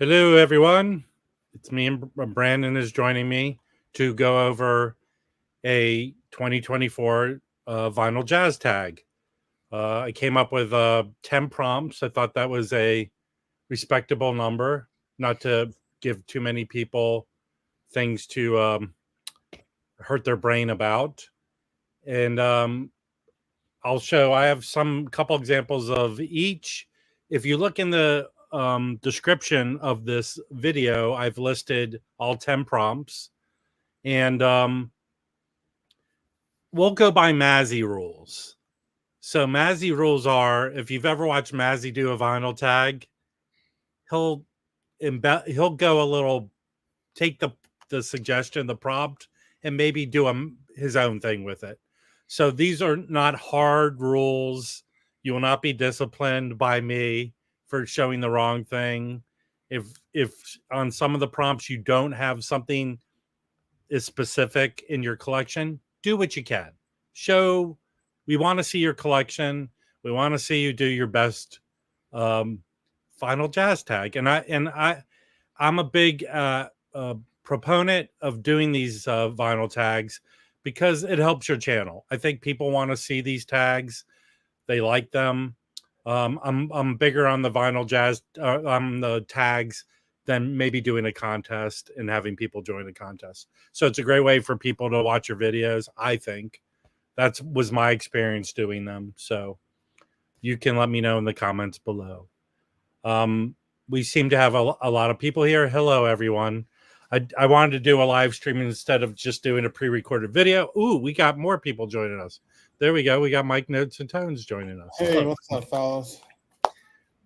Hello, everyone. It's me and Brandon is joining me to go over a 2024 vinyl jazz tag. I came up with 10 prompts. I thought that was a respectable number, not to give too many people things to hurt their brain about. And I'll show, I have some couple examples of each. If you look in the description of this video, I've listed all 10 prompts. And we'll go by Mazzy rules. So Mazzy rules are, if you've ever watched Mazzy do a vinyl tag, he'll go a little, take the suggestion, the prompt, and maybe do his own thing with it. So these are not hard rules. You will not be disciplined by me for showing the wrong thing. If on some of the prompts you don't have something is specific in your collection, do what you can. Show, we want to see your collection. We want to see you do your best final jazz tag. And I'm a big proponent of doing these vinyl tags because it helps your channel. I think people want to see these tags. They like them. I'm bigger on the vinyl jazz, on the tags than maybe doing a contest and having people join the contest. So it's a great way for people to watch your videos. I think that was my experience doing them. So you can let me know in the comments below. We seem to have a lot of people here. Hello, everyone. I wanted to do a live stream instead of just doing a pre-recorded video. Ooh, we got more people joining us. There we go. We got Mike Notes and Tones joining us. Hey, what's up, fellas?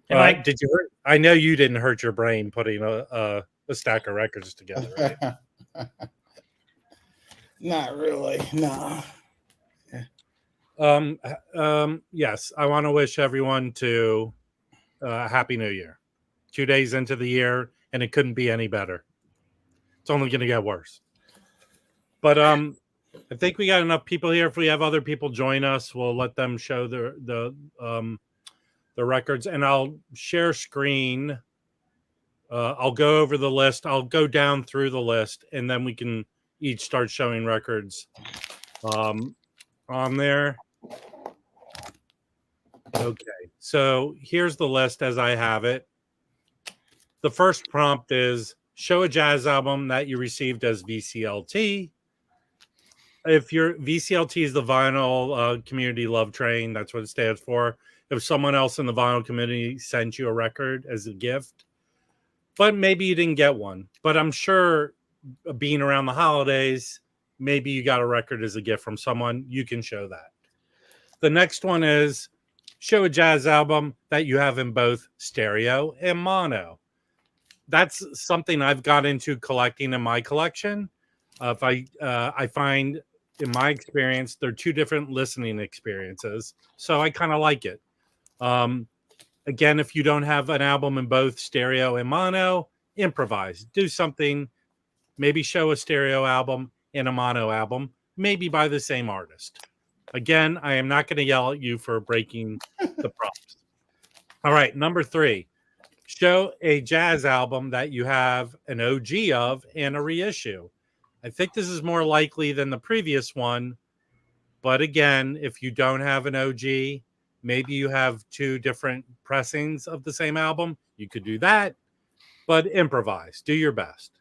Mike, did you hurt? I know you didn't hurt your brain putting a stack of records together, right? Not really, no. Yes, I want to wish everyone to Happy New Year. 2 days into the year, and it couldn't be any better. It's only going to get worse. But I think we got enough people here. If we have other people join us, we'll let them show the records, and I'll share screen. I'll go over the list. I'll go down through the list, and then we can each start showing records on there. Okay, so here's the list as I have it. The first prompt is show a jazz album that you received as VCLT. If your VCLT is the Vinyl Community Love Train, that's what it stands for. If someone else in the vinyl community sent you a record as a gift, but maybe you didn't get one. But I'm sure being around the holidays, maybe you got a record as a gift from someone. You can show that. The next one is show a jazz album that you have in both stereo and mono. That's something I've got into collecting in my collection. I find in my experience, they're two different listening experiences. So I kind of like it. Again, if you don't have an album in both stereo and mono, improvise. Do something. Maybe show a stereo album and a mono album, maybe by the same artist. Again, I am not going to yell at you for breaking the prompts. All right, number 3. Show a jazz album that you have an OG of and a reissue. I think this is more likely than the previous one. But again, if you don't have an OG, maybe you have 2 different pressings of the same album. You could do that, but improvise. Do your best.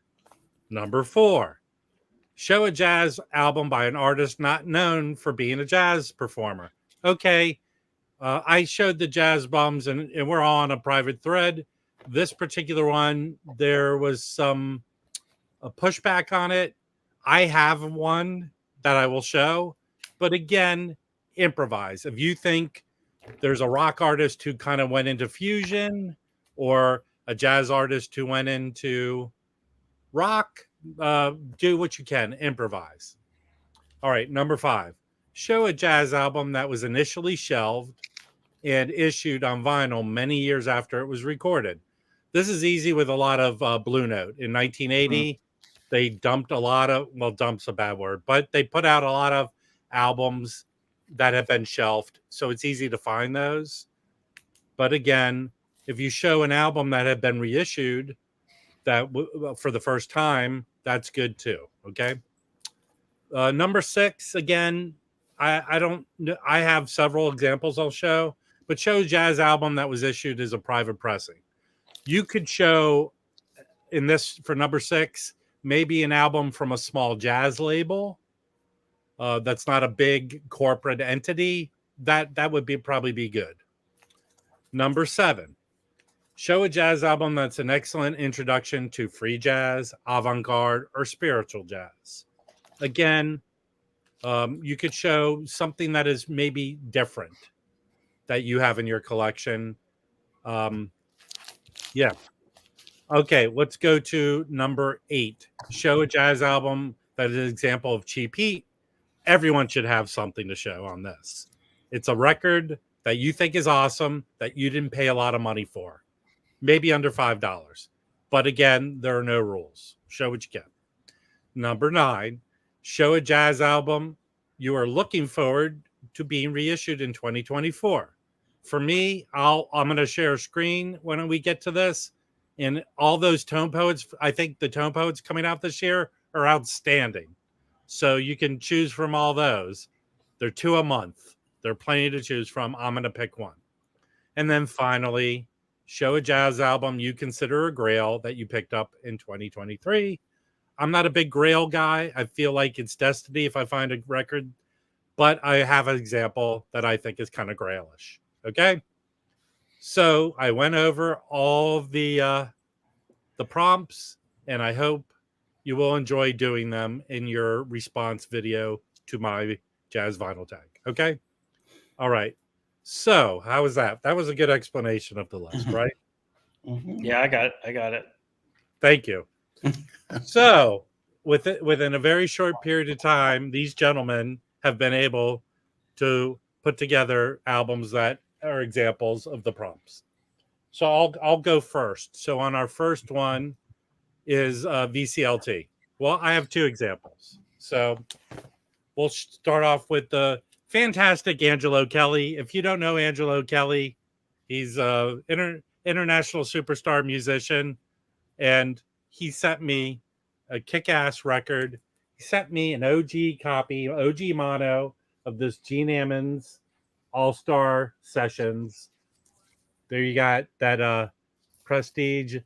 Number 4, show a jazz album by an artist not known for being a jazz performer. Okay, I showed the jazz bums, and we're all on a private thread. This particular one, there was some pushback on it. I have one that I will show, but again, improvise. If you think there's a rock artist who kind of went into fusion or a jazz artist who went into rock, do what you can, improvise. All right, number 5, show a jazz album that was initially shelved and issued on vinyl many years after it was recorded. This is easy with a lot of Blue Note. In 1980, they dumped a lot of, well, dump's a bad word, but they put out a lot of albums that have been shelved. So it's easy to find those. But again, if you show an album that had been reissued, that for the first time, that's good too. Okay. Number 6, again, I don't I have several examples I'll show, but show a jazz album that was issued as a private pressing. You could show in this for number 6 maybe an album from a small jazz label that's not a big corporate entity. That would be probably be good. Number 7, show a jazz album that's an excellent introduction to free jazz, avant-garde, or spiritual jazz. Again, you could show something that is maybe different that you have in your collection. Yeah. Okay, let's go to number 8. Show a jazz album that is an example of cheap heat. Everyone should have something to show on this. It's a record that you think is awesome that you didn't pay a lot of money for. Maybe under $5. But again, there are no rules. Show what you can. Number 9, show a jazz album you are looking forward to being reissued in 2024. For me, I'm going to share a screen when we get to this. And all those Tone Poets, I think the Tone Poets coming out this year are outstanding. So you can choose from all those. They're 2 a month. There are plenty to choose from. I'm going to pick one. And then finally, show a jazz album you consider a grail that you picked up in 2023. I'm not a big grail guy. I feel like it's destiny if I find a record, but I have an example that I think is kind of grailish. Okay. So I went over all of the prompts, and I hope you will enjoy doing them in your response video to my jazz vinyl tag. Okay. All right. So how was that? That was a good explanation of the list, right? Yeah, I got it. Thank you. So within a very short period of time, these gentlemen have been able to put together albums that are examples of the prompts. So I'll go first. So on our first one is VCLT. Well, I have 2 examples. So we'll start off with the fantastic Angelo Kelly. If you don't know Angelo Kelly, he's an international superstar musician, and he sent me a kick-ass record. He sent me an OG copy, OG mono of this Gene Ammons All-Star Sessions. There you got that Prestige.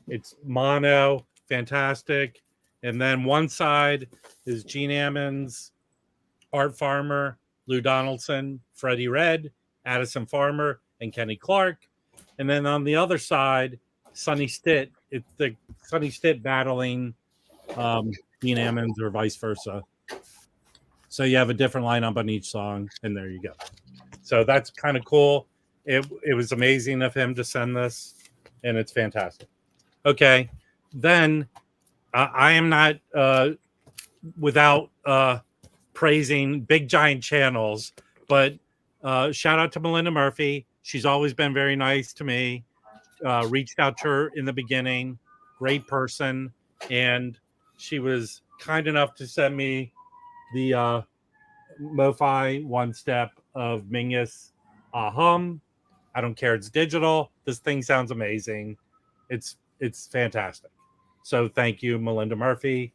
It's mono, fantastic. And then one side is Gene Ammons, Art Farmer, Lou Donaldson, Freddie Red, Addison Farmer, and Kenny Clark. And then on the other side, Sonny Stitt. It's the Sonny Stitt battling Gene Ammons or vice versa. So you have a different lineup on each song, and there you go. So that's kind of cool. It was amazing of him to send this, and it's fantastic. Okay, then I am not without praising Big Giant Channels, but shout out to Melinda Murphy. She's always been very nice to me. Reached out to her in the beginning. Great person. And she was kind enough to send me the MoFi one step of Mingus Ahum. I don't care. It's digital. This thing sounds amazing. It's fantastic. So thank you, Melinda Murphy.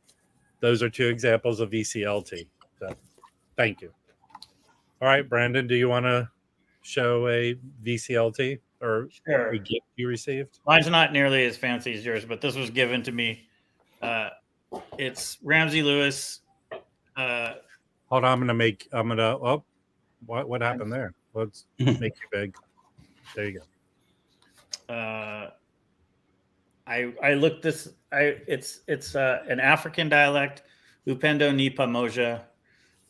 Those are 2 examples of VCLT. So thank you. All right, Brandon, do you want to show a VCLT or Sure. a gift you received? Mine's not nearly as fancy as yours, but this was given to me. It's Ramsey Lewis. Hold on, oh, what happened there? Let's make you big. There you go. I looked this. It's an African dialect, Upendo ni pamoja.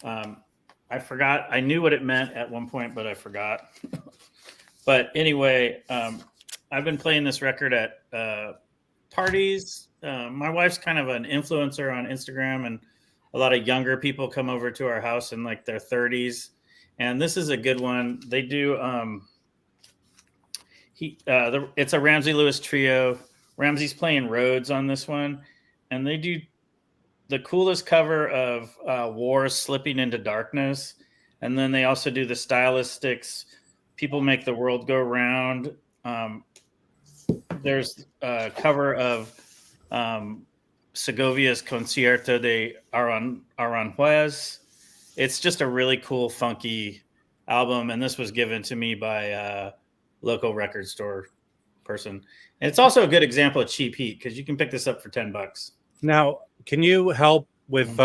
I forgot. I knew what it meant at one point, but I forgot. But anyway, I've been playing this record at parties. My wife's kind of an influencer on Instagram, and a lot of younger people come over to our house in like their 30s. And this is a good one. They do. It's a Ramsey Lewis trio. Ramsey's playing Rhodes on this one, and they do the coolest cover of War Slipping into Darkness. And then they also do the Stylistics, People Make the World Go Round. There's a cover of Segovia's Concierto de Aranjuez. It's just a really cool, funky album, and this was given to me by a local record store person. And it's also a good example of cheap heat because you can pick this up for $10. Now, can you help with?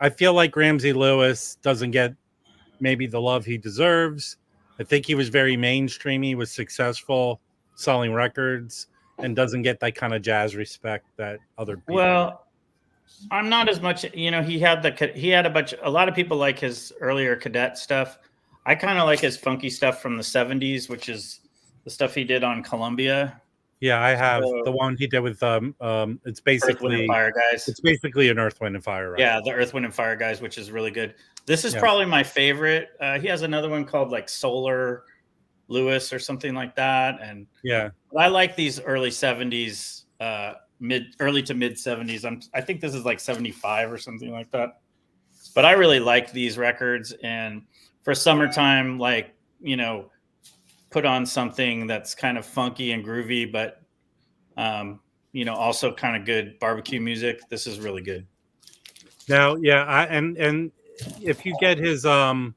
I feel like Ramsey Lewis doesn't get maybe the love he deserves. I think he was very mainstream. He was successful selling records and doesn't get that kind of jazz respect that other people. Well, I'm not as much. He had a lot of people like his earlier Cadet stuff. I kind of like his funky stuff from the '70s, which is the stuff he did on Columbia. Yeah, I have the one he did with it's basically Earth, Wind, and Fire Guys. It's basically an Earth, Wind, and Fire record. Yeah, the Earth, Wind, and Fire Guys, which is really good. This is probably my favorite. He has another one called like Solar Lewis or something like that. And I like these early '70s, early to mid '70s. I think this is like '75 or something like that. But I really like these records, and for summertime, like put on something that's kind of funky and groovy, but also kind of good barbecue music. This is really good. Now, and if you get his the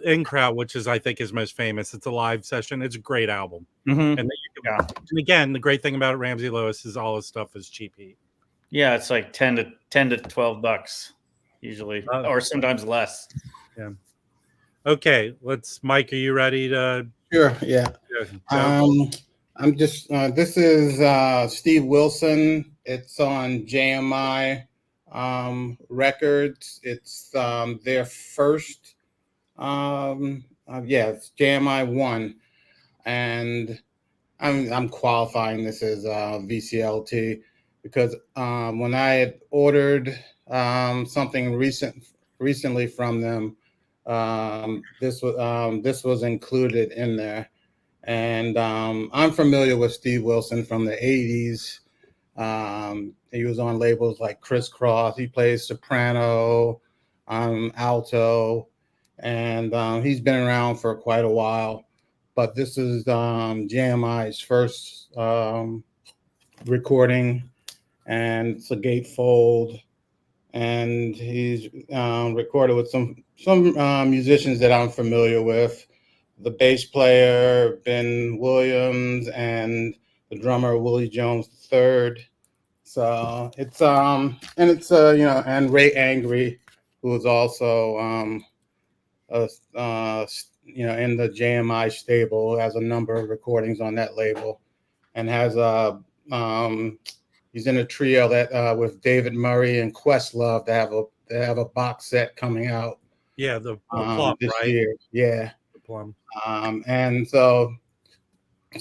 In Crowd, which is I think his most famous, it's a live session. It's a great album. Mm-hmm. And again, the great thing about Ramsey Lewis is all his stuff is cheap heat. Yeah, it's like $10 to $12 usually, or sometimes less. Yeah. Okay, Mike, are you ready to? Sure. Yeah. I'm just. This is Steve Wilson. It's on JMI Records. It's their first. It's JMI 1, and I'm qualifying this as VCLT because when I had ordered something recently from them. This was included in there, and I'm familiar with Steve Wilson from the '80s. He was on labels like Crisscross. He plays soprano, alto, and he's been around for quite a while. But this is JMI's first recording, and it's a gatefold. And he's recorded with some musicians that I'm familiar with, the bass player Ben Williams and the drummer Willie Jones III. So it's and Ray Angry, who is also in the JMI stable, has a number of recordings on that label, and has he's in a trio that with David Murray and Questlove. They have a box set coming out. Yeah, the Plum, this right? year. Yeah, the Plum. And so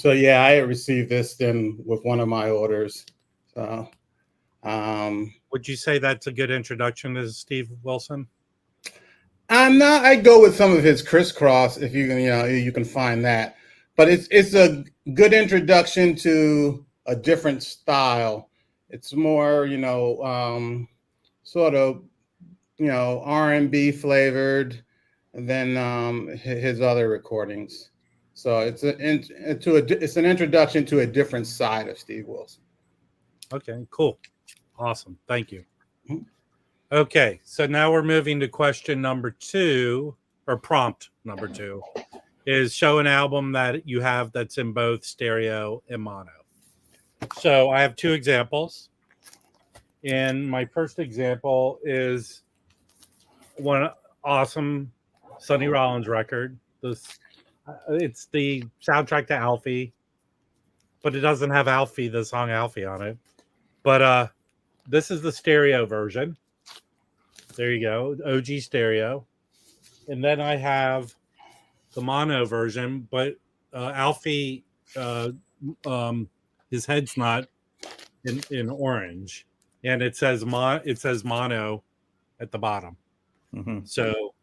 I received this then with one of my orders. So, would you say that's a good introduction to Steve Wilson? I go with some of his Crisscross if you can find that, but it's a good introduction to a different style. It's more, sort of, R&B flavored than his other recordings. So it's an introduction to a different side of Steve Wilson. Okay, cool. Awesome. Thank you. Okay, so now we're moving to question number 2, or prompt number 2, is show an album that you have that's in both stereo and mono. So I have 2 examples. And my first example is one awesome Sonny Rollins record. It's the soundtrack to Alfie, but it doesn't have Alfie, the song Alfie on it. But this is the stereo version. There you go, OG stereo. And then I have the mono version, but Alfie, his head's not in orange, and it says mono at the bottom. Mm-hmm. So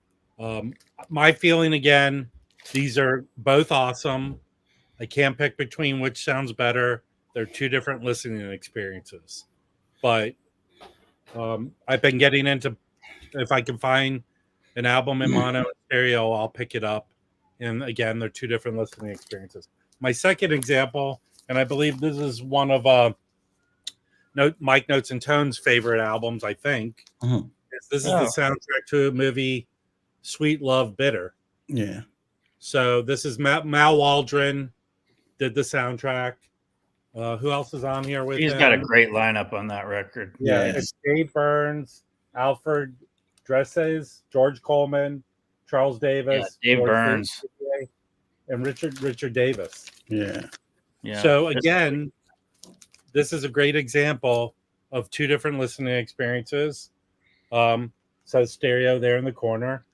my feeling again, these are both awesome. I can't pick between which sounds better. They're 2 different listening experiences. But I've been getting into, if I can find an album in mono and stereo, I'll pick it up. And again, they're 2 different listening experiences. My second example and I believe this is one of Mike Notes and Tone's favorite albums. I think this is the soundtrack to a movie, Sweet Love Bitter. Yeah. So this is Mal Waldron did the soundtrack. Who else is on here with He's him? got a great lineup on that record. Yeah, Yeah. it's Dave Burns, Alfred Dresses, George Coleman, Charles Davis, Dave George Burns, Davis, and Richard Davis. Yeah. Yeah. So again, this is a great example of two different listening experiences. So stereo there in the corner,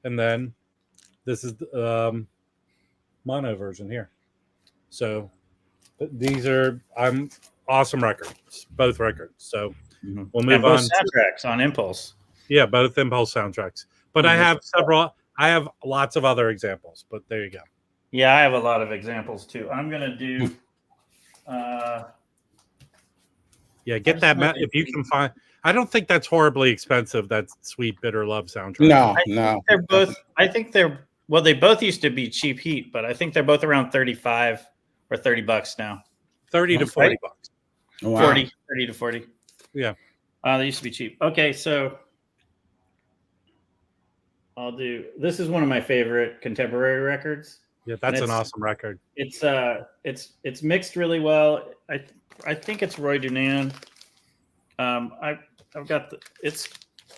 and then this is the mono version here. So these are awesome records, both records. So we'll move both on. Soundtracks on Impulse. Yeah, both Impulse soundtracks. But I have several. I have lots of other examples. But there you go. Yeah, I have a lot of examples too. I'm gonna do. Yeah, get that if you can find. I don't think that's horribly expensive. That Sweet Bitter Love soundtrack. No. They're both. I think they're. Well, they both used to be cheap heat, but I think they're both around $35 or $30 now. 30 to 40 bucks. Wow. 30 to 40. Yeah. They used to be cheap. Okay, so I'll do. This is one of my favorite contemporary records. Yeah, that's an awesome record. It's mixed really well. I think it's Roy Dunan. I've got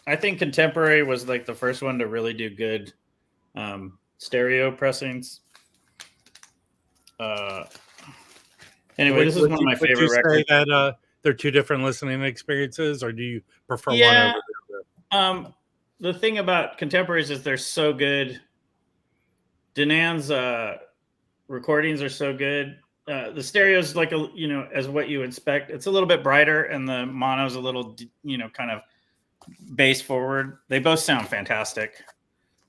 I think contemporary was like the first one to really do good stereo pressings. Anyway, this is one of my favorite records. Would you say that they're two different listening experiences, or do you prefer one over the other? The thing about contemporaries is they're so good. Dunan's recordings are so good. The stereo is like as what you expect. It's a little bit brighter, and the mono's a little, kind of bass forward. They both sound fantastic.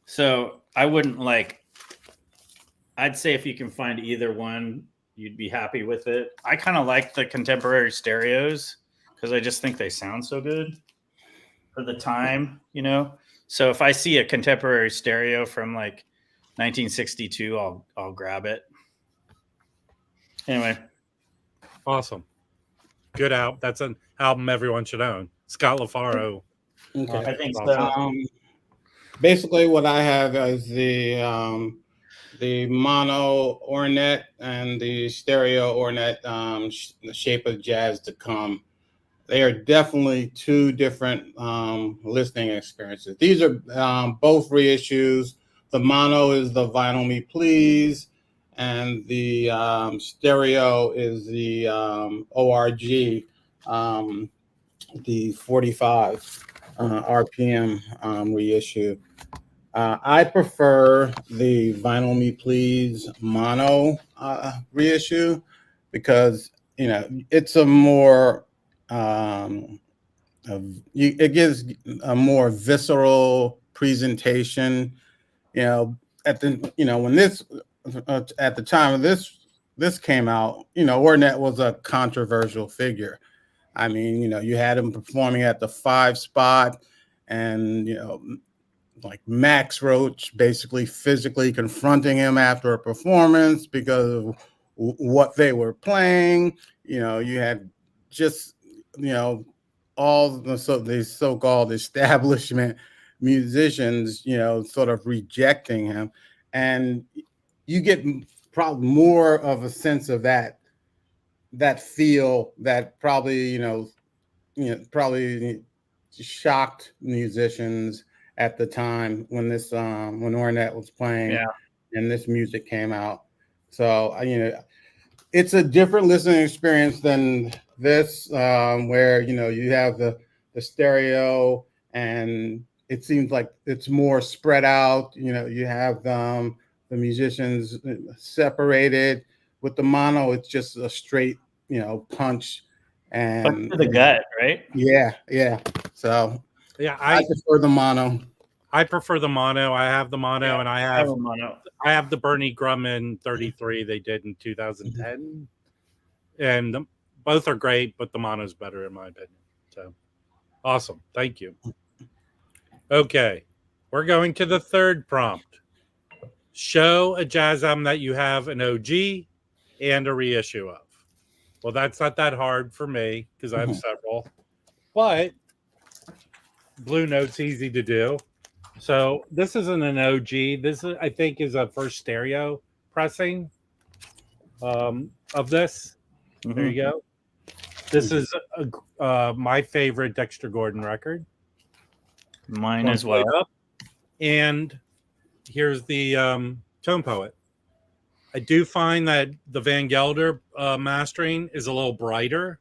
So I wouldn't I'd say if you can find either one, you'd be happy with it. I kind of like the contemporary stereos because I just think they sound so good for the time, So if I see a contemporary stereo from 1962, I'll grab it. Anyway. Awesome. Good album. That's an album everyone should own. Scott LaFaro. Okay. I think so. Basically, what I have is the mono Ornette and the stereo Ornette, The Shape of Jazz to Come. They are definitely two different listening experiences. These are both reissues. The mono is the Vinyl Me Please, and the stereo is the ORG, the 45 RPM reissue. I prefer the Vinyl Me Please mono reissue because it's a more it gives a more visceral presentation. At the time of this came out, Ornette was a controversial figure. I mean, you had him performing at the 5 spot, and Max Roach basically physically confronting him after a performance because of what they were playing. You had just all the so-called establishment musicians, sort of rejecting him, and you get probably more of a sense of that feel that probably probably shocked musicians at the time when when Ornette was playing and this music came out. So it's a different listening experience than this, where you have the stereo and it seems like it's more spread out. You have the musicians separated. With the mono, it's just a straight punch and to the gut, right? Yeah. So yeah, I prefer the mono. I prefer the mono. I have the mono, and I have the Bernie Grumman 33 they did in 2010, and both are great, but the mono's better in my opinion. So awesome, thank you. Okay, we're going to the third prompt. Show a jazz album that you have an OG and a reissue of. Well, that's not that hard for me because I have several. But Blue Note's easy to do. So this isn't an OG. This is, I think, is a first stereo pressing of this. There you go. This is my favorite Dexter Gordon record. Mine as well. And here's the Tone Poet. I do find that the Van Gelder mastering is a little brighter,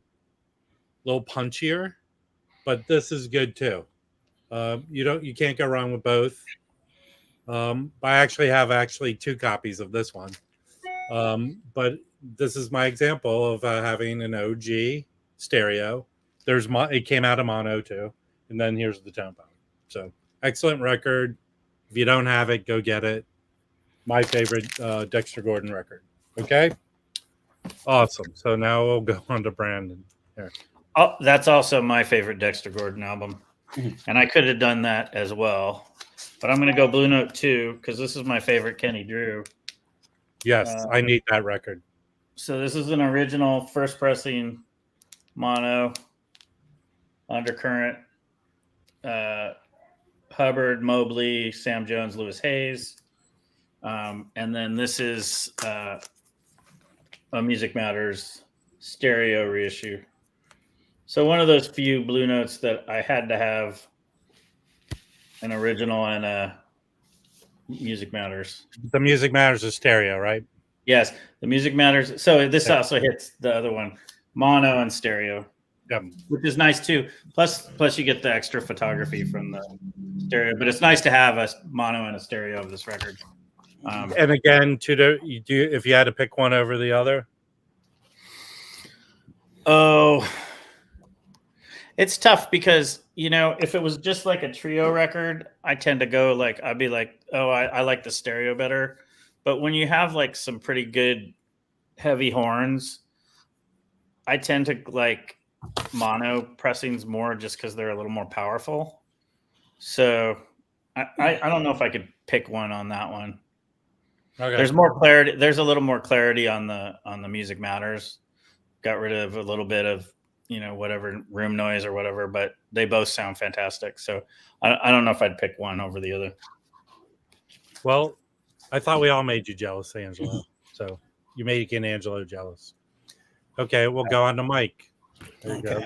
a little punchier, but this is good too. You can't go wrong with both. I actually have two copies of this one, but this is my example of having an OG stereo. It came out of mono too, and then here's the Tone Poet. So excellent record. If you don't have it, go get it. My favorite Dexter Gordon record. Okay, awesome. So now we'll go on to Brandon. Here. Oh, that's also my favorite Dexter Gordon album, and I could have done that as well, but I'm going to go Blue Note 2 because this is my favorite Kenny Drew. Yes, I need that record. So this is an original first pressing mono undercurrent. Hubbard, Mobley, Sam Jones, Lewis Hayes. And then this is a Music Matters stereo reissue. So one of those few Blue Notes that I had to have an original and a Music Matters. The Music Matters is stereo, right? Yes, the Music Matters. So this also hits the other one, mono and stereo. Yep. Which is nice too. Plus you get the extra photography from the stereo. But it's nice to have a mono and a stereo of this record. And again, if you had to pick one over the other? Oh, it's tough because, if it was just like a trio record, I tend to go I'd be like, oh, I like the stereo better. But when you have like some pretty good heavy horns, I tend to like mono pressings more just because they're a little more powerful. So I don't know if I could pick one on that one. Okay. There's more clarity. There's a little more clarity on the Music Matters. Got rid of a little bit of whatever room noise or whatever, but they both sound fantastic. So I don't know if I'd pick one over the other. Well, I thought we all made you jealous, Angelo. So you made Angelo jealous. Okay, we'll go on to Mike. There you go.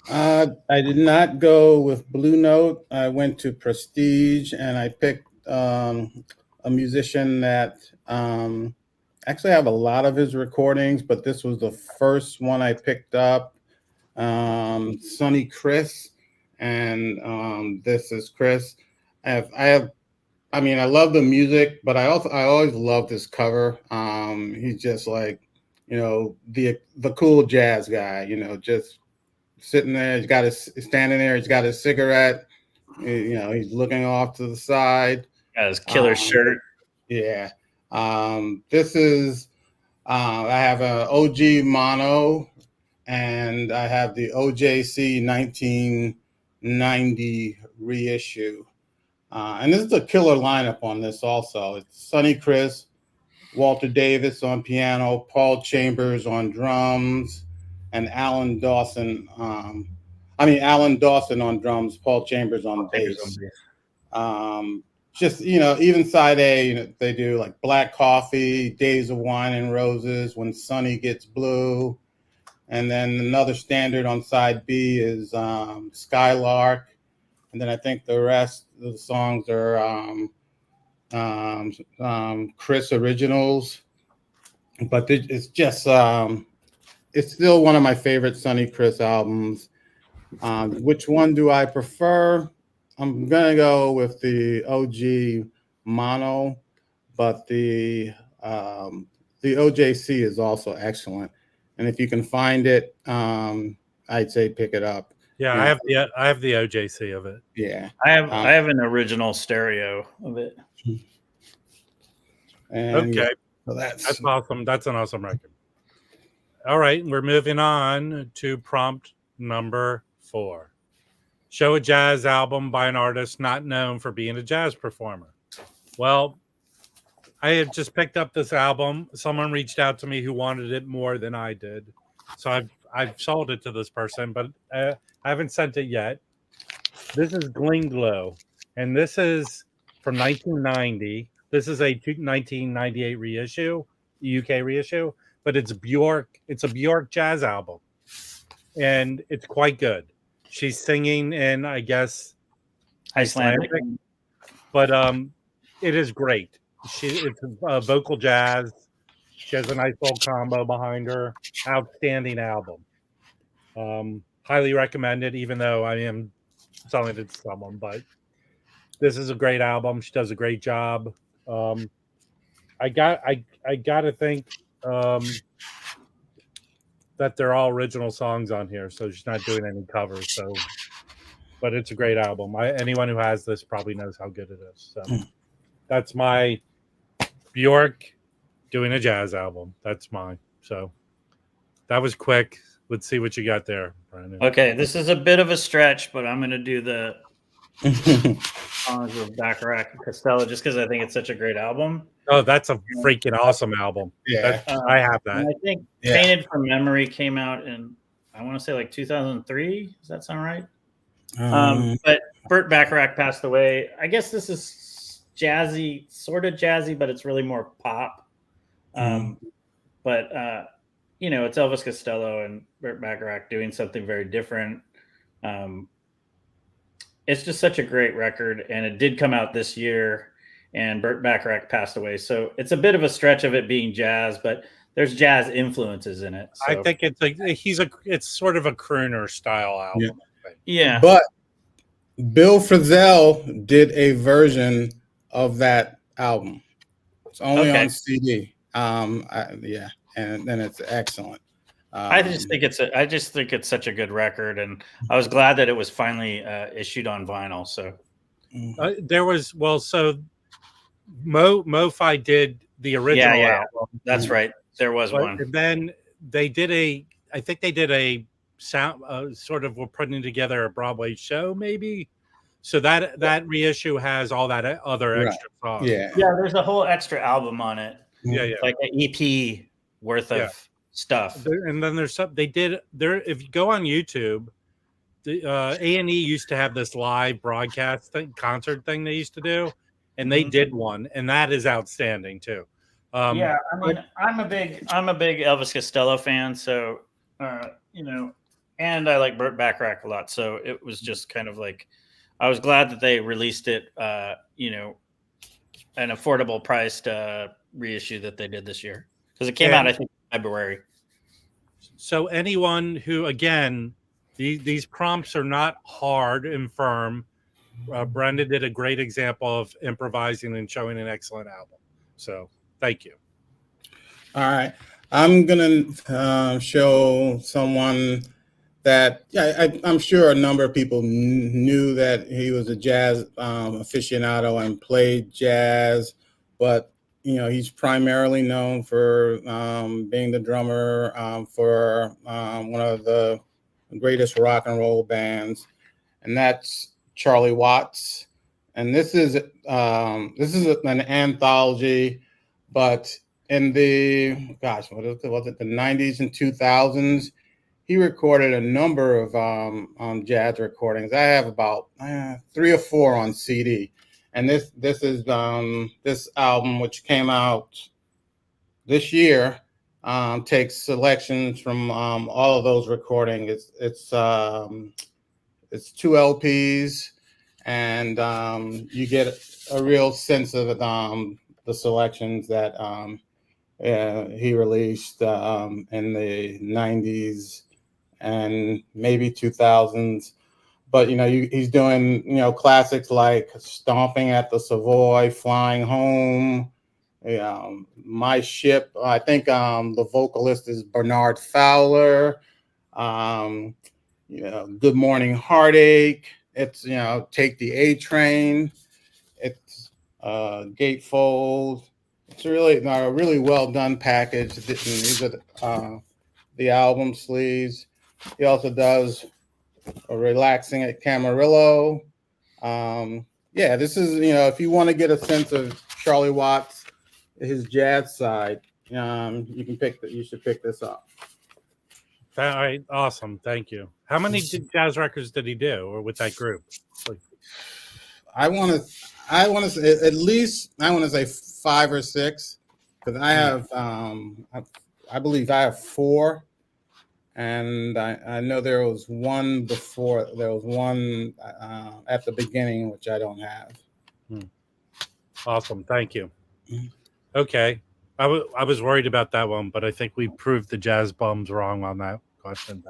I did not go with Blue Note. I went to Prestige, and I picked a musician that actually have a lot of his recordings, but this was the first one I picked up. Sonny Chris, and this is Chris. I love the music, but I always loved his cover. He's just like, the cool jazz guy, just sitting there. Standing there. He's got his cigarette. He's looking off to the side. Got his killer shirt. Yeah. This is, I have an OG mono, and I have the OJC 1990 reissue. And this is a killer lineup on this also. It's Sonny Chris, Walter Davis on piano, Paul Chambers on drums, and Alan Dawson on drums, Paul Chambers on bass. Even side A, they do like Black Coffee, Days of Wine and Roses, When Sunny Gets Blue. And then another standard on side B is Skylark. And then I think the rest of the songs are Chris originals. But it's just, it's still one of my favorite Sonny Chris albums. Which one do I prefer? I'm going to go with the OG mono, but the OJC is also excellent. And if you can find it, I'd say pick it up. Yeah, I have the OJC of it. Yeah, I have an original stereo of it. And okay, so that's awesome. That's an awesome record. All right, we're moving on to prompt number 4. Show a jazz album by an artist not known for being a jazz performer. Well, I had just picked up this album. Someone reached out to me who wanted it more than I did. So I've sold it to this person, but I haven't sent it yet. This is Gling Glow, and this is from 1990. This is a 1998 reissue, UK reissue, but it's Bjork. It's a Bjork jazz album, and it's quite good. She's singing in, I guess, Icelandic. but it is great. It's vocal jazz. She has a nice little combo behind her. Outstanding album. Highly recommended, even though I am selling it to someone, but this is a great album. She does a great job. I gotta think that they're all original songs on here, so she's not doing any covers. So, but it's a great album. Anyone who has this probably knows how good it is. So that's my Bjork doing a jazz album. That's mine. So that was quick. Let's see what you got there, Brandon. Okay, this is a bit of a stretch, but I'm going to do the songs of Bacharach and Costello just because I think it's such a great album. Oh, that's a freaking awesome album. Yeah, I have that. And I think Painted from Memory came out in, I want to say like 2003. Does that sound right? But Burt Bacharach passed away. I guess this is jazzy, sort of jazzy, but it's really more pop. But you know, it's Elvis Costello and Burt Bacharach doing something very different. It's just such a great record, and it did come out this year, and Burt Bacharach passed away. So it's a bit of a stretch of it being jazz, but there's jazz influences in it. So. I think it's like it's sort of a crooner style album. Yeah. But Bill Frisell did a version of that album. It's only on CD. And then it's excellent. I just think it's such a good record, and I was glad that it was finally issued on vinyl. So there was so Mo-Fi did the original album. That's right. There was one. And then they did I think they did a sound sort of, we're putting together a Broadway show maybe. So that reissue has all that other extra songs. Yeah, there's a whole extra album on it. Yeah, like an EP worth of stuff. And then there's some they did there. If you go on YouTube, the A&E used to have this live broadcast concert thing they used to do, and they did one, and that is outstanding too. I mean, I'm a big Elvis Costello fan, so you know, and I like Burt Bacharach a lot, so it was just kind of like I was glad that they released it, you know, an affordable priced reissue that they did this year, because it came out, I think, in February. So anyone who, again, these prompts are not hard and firm. Brenda did a great example of improvising and showing an excellent album. So thank you. All right. I'm going to show someone that I'm sure a number of people knew that he was a jazz aficionado and played jazz, but you know, he's primarily known for being the drummer for one of the greatest rock and roll bands, and that's Charlie Watts. And this is an anthology, but in the was it the 90s and 2000s, he recorded a number of jazz recordings. I have about 3 or 4 on CD. And this is this album, which came out this year, takes selections from all of those recordings. It's 2 LPs, and you get a real sense of the selections that he released in the 90s and maybe 2000s. But, you know, he's doing, you know, classics like Stomping at the Savoy, Flying Home, My Ship. I think the vocalist is Bernard Fowler. You know, Good Morning Heartache. It's, you know, Take the A Train. It's Gatefold. It's really a really well done package. These are the album sleeves. He also does Relaxing at Camarillo. This is, you know, if you want to get a sense of Charlie Watts, his jazz side, you should pick this up. All right, awesome. Thank you. How many jazz records did he do, or with that group? Like, I want to say at least, I want to say 5 or 6, because I have I believe I have 4, and I know there was one before. There was one at the beginning which I don't have. awesome. Thank you. Okay. I was worried about that one, but I think we proved the jazz bums wrong on that question.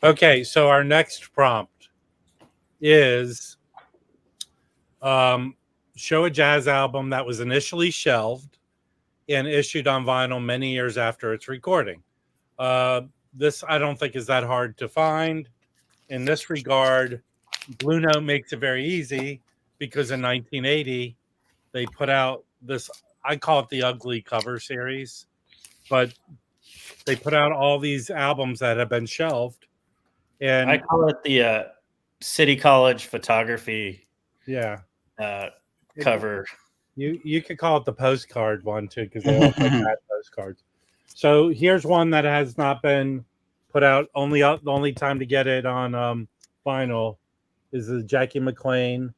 Okay, so our next prompt is show a jazz album that was initially shelved and issued on vinyl many years after its recording. This I don't think is that hard to find. In this regard, Blue Note makes it very easy because in 1980 they put out this, I call it the ugly cover series, but they put out all these albums that have been shelved. And I call it the City College photography yeah, cover. You could call it the postcard one too, because they all like bad postcards. So here's one that has not been put out. The only time to get it on vinyl is the Jackie McLean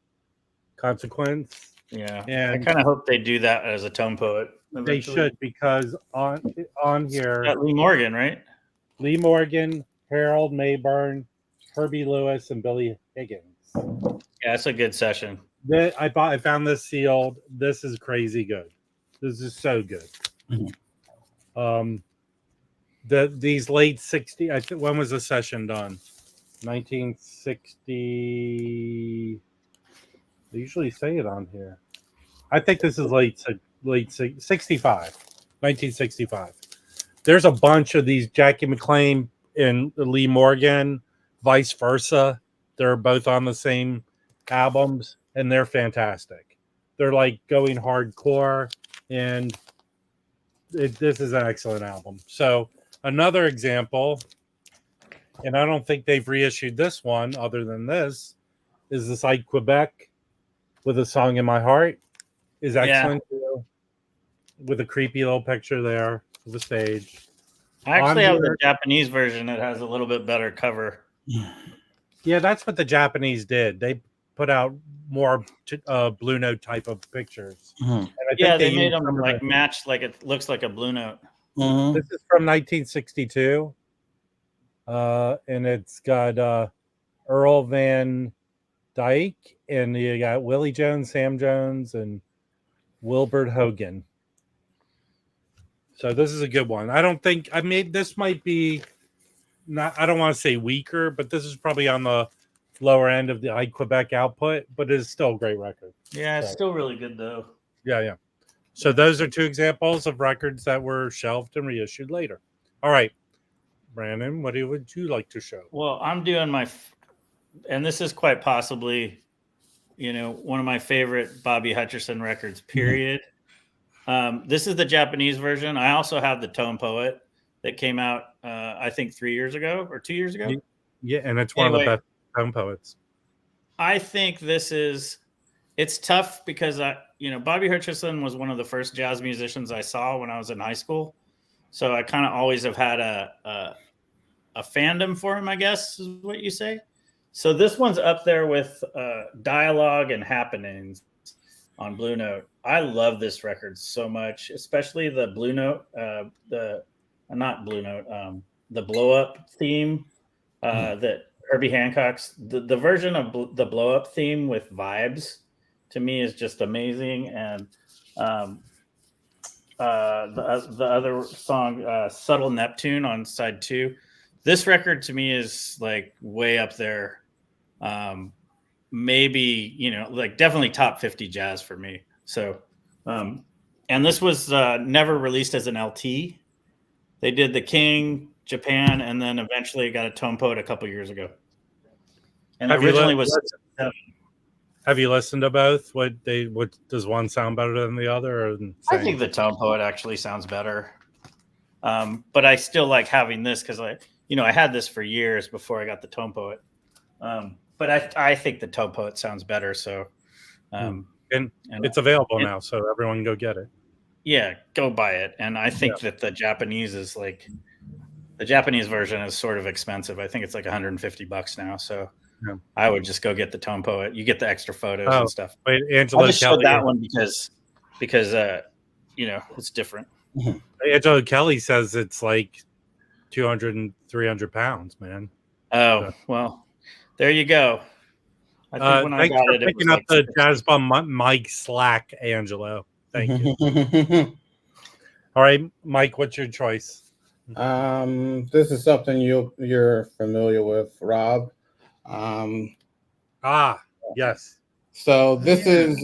Consequence. Yeah, and I kind of hope they do that as a tone poet. Eventually. They should, because on here, Lee Morgan, right? Lee Morgan, Harold Mayburn, Herbie Lewis, and Billy Higgins. Yeah, it's a good session. I found this sealed. This is crazy good. This is so good. Mm-hmm. These late 60s, I think, when was the session done? 1960. They usually say it on here. I think this is late 65, 1965. There's a bunch of these Jackie McLean and Lee Morgan, vice versa. They're both on the same albums, and they're fantastic. They're like going hardcore, and this is an excellent album. So another example, and I don't think they've reissued this one other than this, is this Ike Quebec with A Song in My Heart. Is excellent, with a creepy little picture there of the stage. I actually have the Japanese version that has a little bit better cover. Yeah, that's what the Japanese did. They put out more Blue Note type of pictures. Mm-hmm. And they made them like match, like it looks like a Blue Note. Mm-hmm. This is from 1962, and it's got Earl Van Dyke, and you got Willie Jones, Sam Jones, and Wilbert Hogan. So this is a good one. I don't think this might be not, I don't want to say weaker, but this is probably on the lower end of the Ike Quebec output, but it is still a great record. Yeah, it's still really good though. Yeah. So those are 2 examples of records that were shelved and reissued later. All right, Brandon, what would you like to show? Well, I'm doing and this is quite possibly, one of my favorite Bobby Hutcherson records, period. Mm-hmm. This is the Japanese version. I also have the Tone Poet that came out, I think 3 years ago or 2 years ago. Yeah, and it's one of the best Tone Poets. I think it's tough because Bobby Hutcherson was one of the first jazz musicians I saw when I was in high school. So I kind of always have had a fandom for him, I guess is what you say. So this one's up there with Dialogue and Happenings on Blue Note. I love this record so much, especially the Blue Note, the Blow Up theme that Herbie Hancock's, the version of the Blow Up theme with vibes to me is just amazing. And the other song, Subtle Neptune on side 2. This record to me is like way up there. Maybe, like definitely top 50 jazz for me. So, and this was never released as an LT. They did the King, Japan, and then eventually got a Tone Poet a couple years ago. And originally Have you listened to both? What does one sound better than the other? I think the Tone Poet actually sounds better. But I still like having this because I had this for years before I got the Tone Poet. But I think the Tone Poet sounds better. So, and it's available now, so everyone can go get it. Yeah, go buy it. And I think that the Japanese is like The Japanese version is sort of expensive. I think it's like $150 now. So Yeah. I would just go get the Tone Poet. You get the extra photos and stuff. Wait, I Angelo just Kelly. showed that one because it's different. Angelo Kelly says it's like 200 and 300 pounds, man. Oh, well, there you go. I think when I Thanks got for it, it was picking up like the 60. Jazz Bum Mike Slack, Angelo. Thank you. All right, Mike, what's your choice? This is something you're familiar with, Rob. Yes. So this is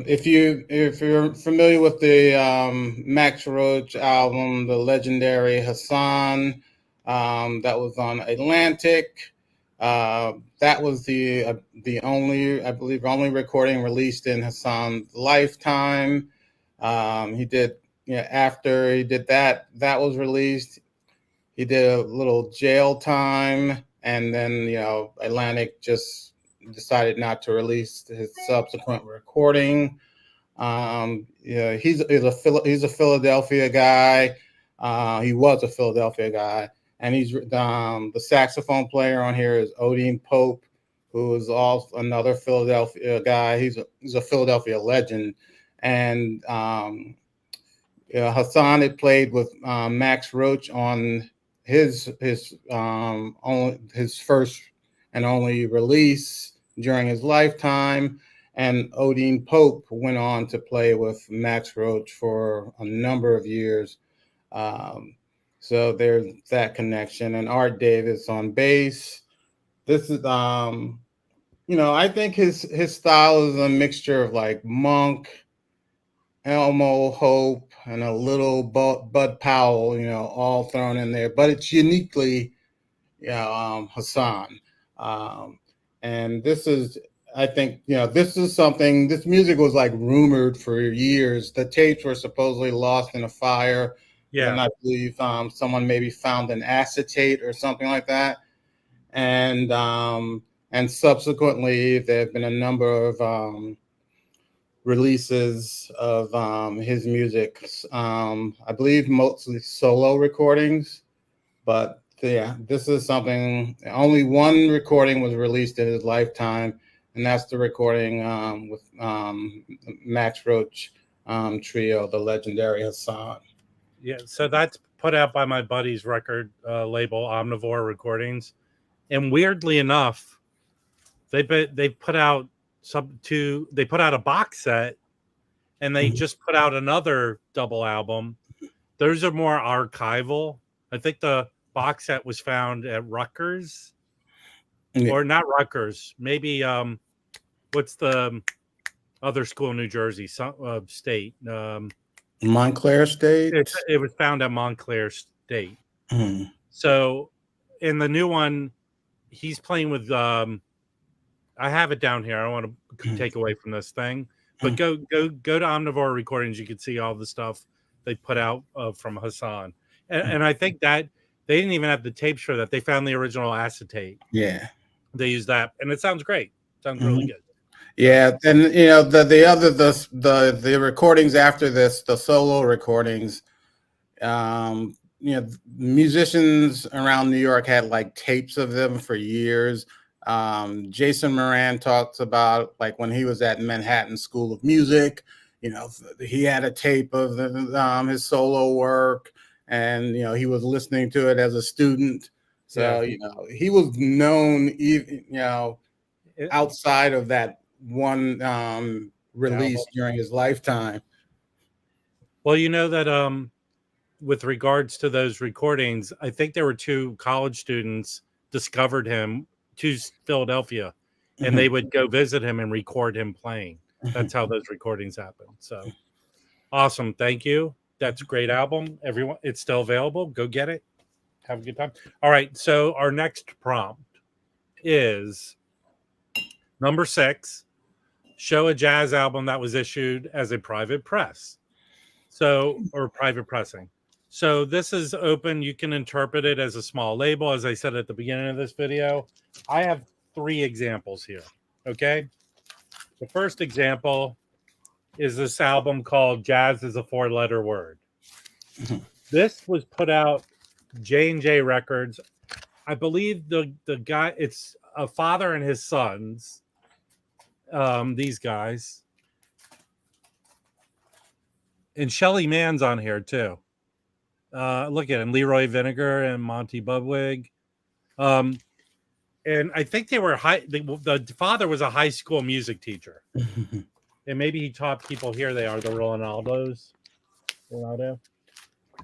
if you're familiar with the Max Roach album, the legendary Hassan, that was on Atlantic. That was the only, I believe, only recording released in Hassan's lifetime. He did, after he did that was released. He did a little jail time, and then Atlantic just decided not to release his subsequent recording. He's a Philadelphia guy. He was a Philadelphia guy, and he's the saxophone player on here is Odin Pope, who is also another Philadelphia guy. He's a Philadelphia legend, and Hassan had played with Max Roach on his first and only release during his lifetime, and Odin Pope went on to play with Max Roach for a number of years. So there's that connection, and Art Davis on bass. This is I think his style is a mixture of like Monk, Elmo, Hope, and a little Bud Powell, all thrown in there. But it's uniquely, Hassan. And this is, I think, this is something. This music was like rumored for years. The tapes were supposedly lost in a fire. Yeah. And I believe someone maybe found an acetate or something like that. And subsequently, there have been a number of releases of his music. I believe mostly solo recordings, but yeah, this is something. Only one recording was released in his lifetime, and that's the recording with Max Roach trio, the legendary Hassan. Yeah, so that's put out by my buddy's record label, Omnivore Recordings, and weirdly enough, they put out they put out a box set, and they just put out another double album. Those are more archival. I think the box set was found at Rutgers, or not Rutgers. Maybe what's the other school in New Jersey? State. Montclair State. It was found at Montclair State. So, in the new one, he's playing with. I have it down here. I don't want to take away from this thing, but go to Omnivore Recordings. You can see all the stuff they put out from Hassan, and I think that they didn't even have the tapes for that. They found the original acetate. Yeah, they used that, and it sounds great. Sounds really good. Yeah, and the recordings after this, the solo recordings, musicians around New York had like tapes of them for years. Jason Moran talks about like when he was at Manhattan School of Music, he had a tape of his solo work, and he was listening to it as a student. So he was known, even outside of that one release during his lifetime. Well, that with regards to those recordings, I think there were two college students discovered him to Philadelphia, and they would go visit him and record him playing. That's how those recordings happen. So awesome. Thank you. That's a great album. Everyone, it's still available. Go get it. Have a good time. All right. So our next prompt is number 6. Show a jazz album that was issued as a private press. Or private pressing. So this is open. You can interpret it as a small label. As I said at the beginning of this video, I have 3 examples here. Okay. The first example is this album called Jazz is a 4-Letter Word. This was put out J&J Records. I believe the guy, it's a father and his sons. These guys. And Shelly Mann's on here too. Look at him, Leroy Vinegar and Monty Budwig. And I think they were the father was a high school music teacher. And maybe he taught people. Here they are, the Ronaldo.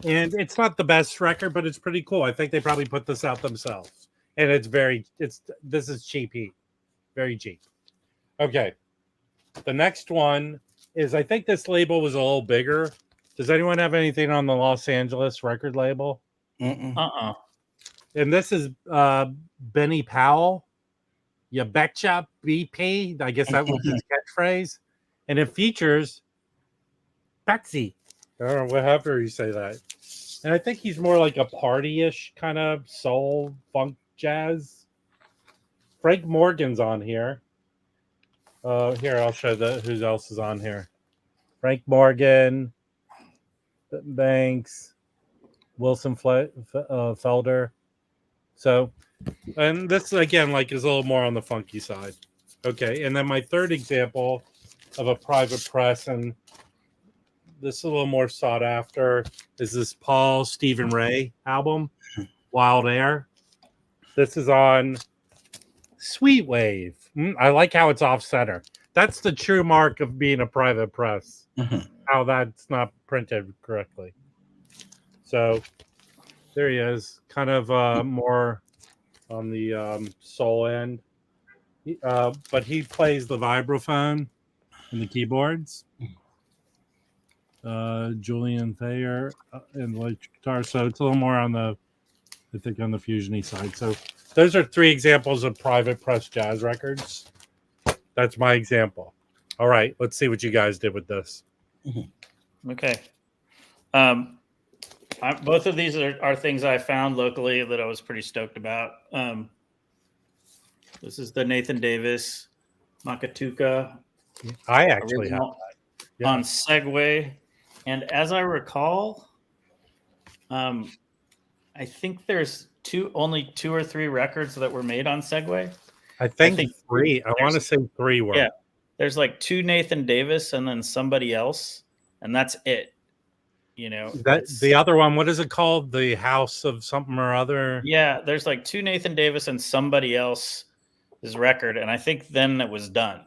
And it's not the best record, but it's pretty cool. I think they probably put this out themselves. And this is cheap heat. Very cheap. Okay. The next one is, I think this label was a little bigger. Does anyone have anything on the Los Angeles record label? Uh-uh. And this is Benny Powell. You betcha, BP. I guess that was his catchphrase. And it features Betsy. I don't know, however you say that. And I think he's more like a party-ish kind of soul, funk, jazz. Frank Morgan's on here. Here, I'll show who else is on here. Frank Morgan, Banks, Wilson Felder. So, and this again, like, is a little more on the funky side. Okay, and then my third example of a private press, and this is a little more sought after, is this Paul Stephen Ray album, Wild Air. This is on Sweet Wave. I like how it's off center. That's the true mark of being a private press. How that's not printed correctly. So there he is, kind of more on the soul end. But he plays the vibraphone and the keyboards. Julian Thayer and electric guitar. So it's a little more on the, I think, on the fusion-y side. So those are three examples of private press jazz records. That's my example. All right, let's see what you guys did with this. Okay. Both of these are things I found locally that I was pretty stoked about. This is the Nathan Davis Makatuka. I actually have that. On Segway. And as I recall, I think there's only two or three records that were made on Segway. I think three. I want to say three were. Yeah. There's like two Nathan Davis and then somebody else, and that's it. You know, that's the other one. What is it called? The House of something or other. Yeah, there's like two Nathan Davis and somebody else's record, and I think then it was done.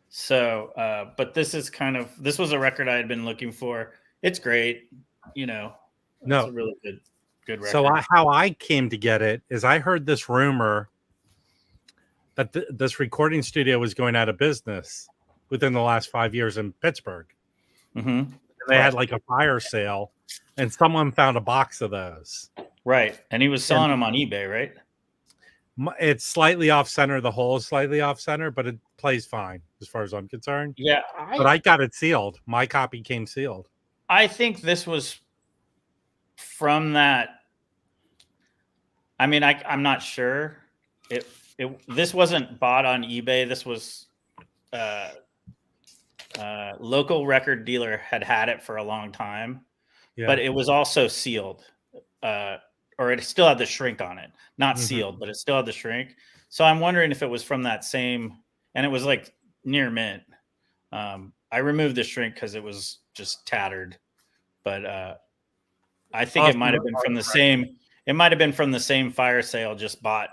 So, but this was a record I had been looking for. It's great, you know. It's a really good record. So how I came to get it is I heard this rumor that this recording studio was going out of business within the last 5 years in Pittsburgh. Mm-hmm. And they had like a fire sale, and someone found a box of those. Right, and he was selling them on eBay, right? It's slightly off center. The hole is slightly off center, but it plays fine as far as I'm concerned. Yeah, but I got it sealed. My copy came sealed. I think this was from that. I mean, I'm not sure. This wasn't bought on eBay. This was local record dealer had it for a long time, but it was also sealed, or it still had the shrink on it. Not sealed, but it still had the shrink. So I'm wondering if it was from that same, and it was like near mint. I removed the shrink because it was just tattered, but I think it might have been from the same. It might have been from the same fire sale just bought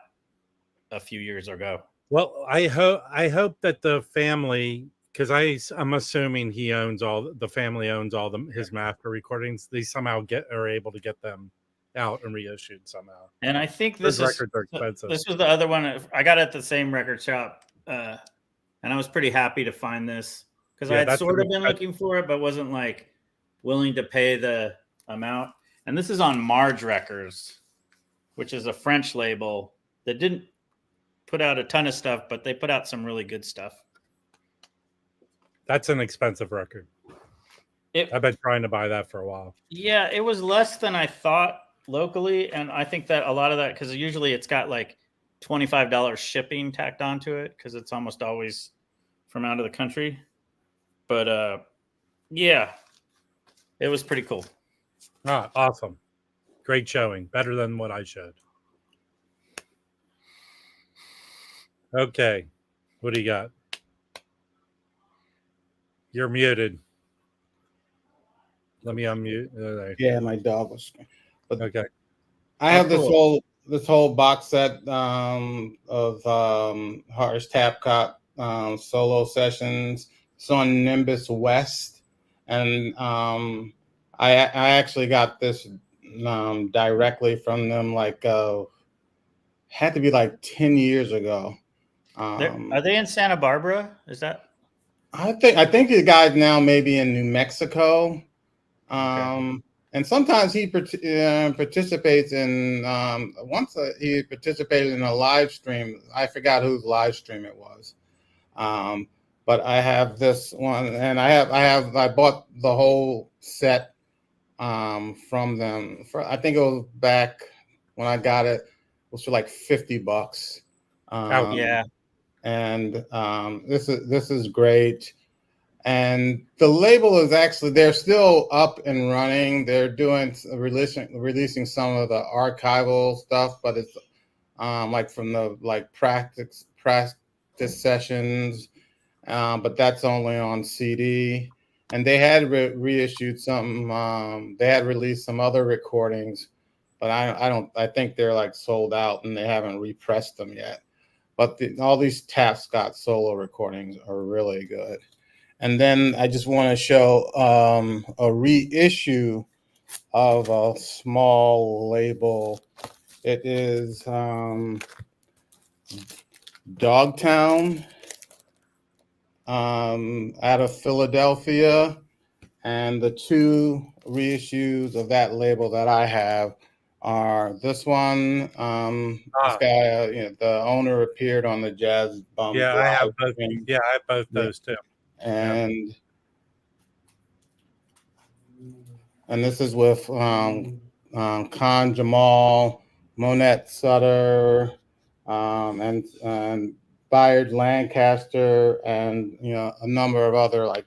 a few years ago. Well, I hope that the family, because I'm assuming the family owns all his master recordings. They somehow are able to get them out and reissued somehow. And I think those records are expensive. This was the other one I got at the same record shop, and I was pretty happy to find this because I had sort of been looking for it, but wasn't like willing to pay the amount. And this is on Marge Records, which is a French label that didn't put out a ton of stuff, but they put out some really good stuff. That's an expensive record. I've been trying to buy that for a while. Yeah, it was less than I thought locally, and I think that a lot of that, because usually it's got like $25 shipping tacked onto it because it's almost always from out of the country. But yeah, it was pretty cool. Awesome. Great showing. Better than what I showed. Okay. What do you got? You're muted. Let me unmute. There. Yeah, my dog was. But Okay. I have cool. this whole box set of Harsh Tapcott solo sessions. It's on Nimbus West, and I actually got this directly from them. Like had to be like 10 years ago. Are they in Santa Barbara? Is that? I think the guy's now maybe in New Mexico. Okay. And sometimes he participates in. Once he participated in a live stream. I forgot whose live stream it was. But I have this one, and I bought the whole set from them. I think it was back when I got it. It was for like $50. Ouch. Yeah. And this is great. And the label is actually, they're still up and running. They're doing releasing some of the archival stuff, but it's like from the like practice sessions, but that's only on CD. And they had reissued some. They had released some other recordings, but I think they're like sold out and they haven't repressed them yet. But all these Tap Scott solo recordings are really good. And then I just want to show a reissue of a small label. It is Dogtown out of Philadelphia. And the two reissues of that label that I have are this one. This guy, the owner appeared on the Jazz Bums. Yeah, I have both. Stream. Yeah, I have both those too. And this is with Khan Jamal, Monette Sutter, and Bayard Lancaster, and a number of other like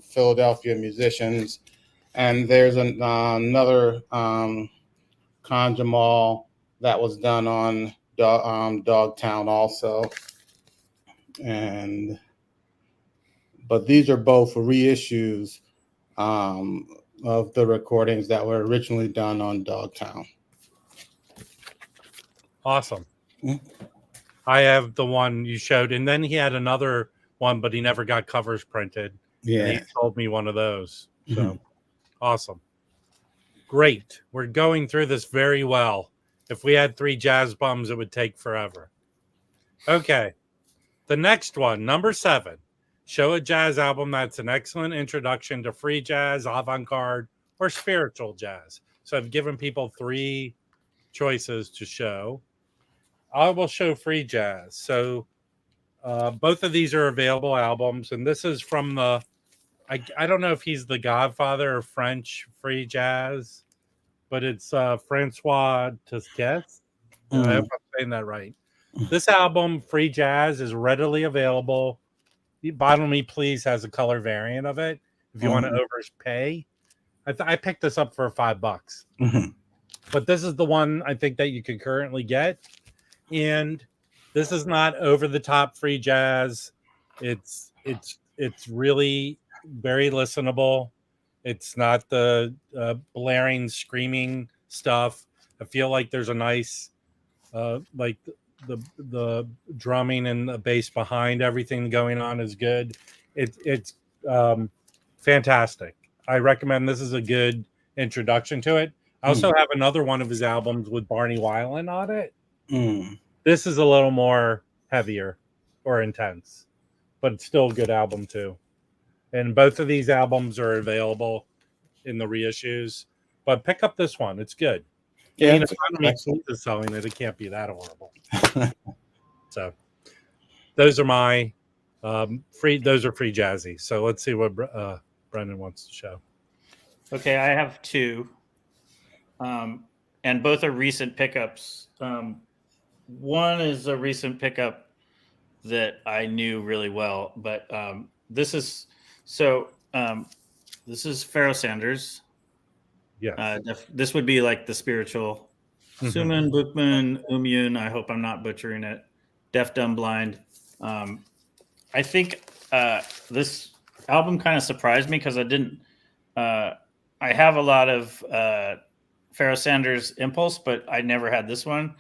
Philadelphia musicians. And there's another Khan Jamal that was done on Dogtown also. But these are both reissues of the recordings that were originally done on Dogtown. Awesome. Mm-hmm. I have the one you showed, and then he had another one, but he never got covers printed. Yeah. And he sold me one of those. So Mm-hmm. Awesome. Great. We're going through this very well. If we had 3 jazz bums, it would take forever. Okay. The next one, number 7. Show a jazz album that's an excellent introduction to free jazz, avant-garde, or spiritual jazz. So I've given people 3 choices to show. I will show free jazz. So both of these are available albums, and this is from the, I don't know if he's the godfather of French free jazz, but it's Francois Tosquet. I hope I'm saying that right. This album, Free Jazz, is readily available. Bottle Me Please has a color variant of it. If you want to overpay, I picked this up for $5. But this is the one I think that you can currently get. And this is not over the top free jazz. It's really very listenable. It's not the blaring, screaming stuff. I feel like there's a nice, like the drumming and the bass behind everything going on is good. It's fantastic. I recommend this is a good introduction to it. I also have another one of his albums with Barney Weiland on it. This is a little more heavier or intense, but it's still a good album too. And both of these albums are available in the reissues. But pick up this one; it's good. Yeah, if Economy is selling it, it can't be that horrible. So, those are my free. Those are free jazzy. So let's see what Brendan wants to show. Okay, I have 2, and both are recent pickups. One is a recent pickup that I knew really well, but this is Pharoah Sanders. Yes. This would be like the spiritual. Sumun, Bookman, Umyun. I hope I'm not butchering it. Deaf, Dumb, Blind. I think this album kind of surprised me because I didn't. I have a lot of Pharoah Sanders Impulse, but I never had this one.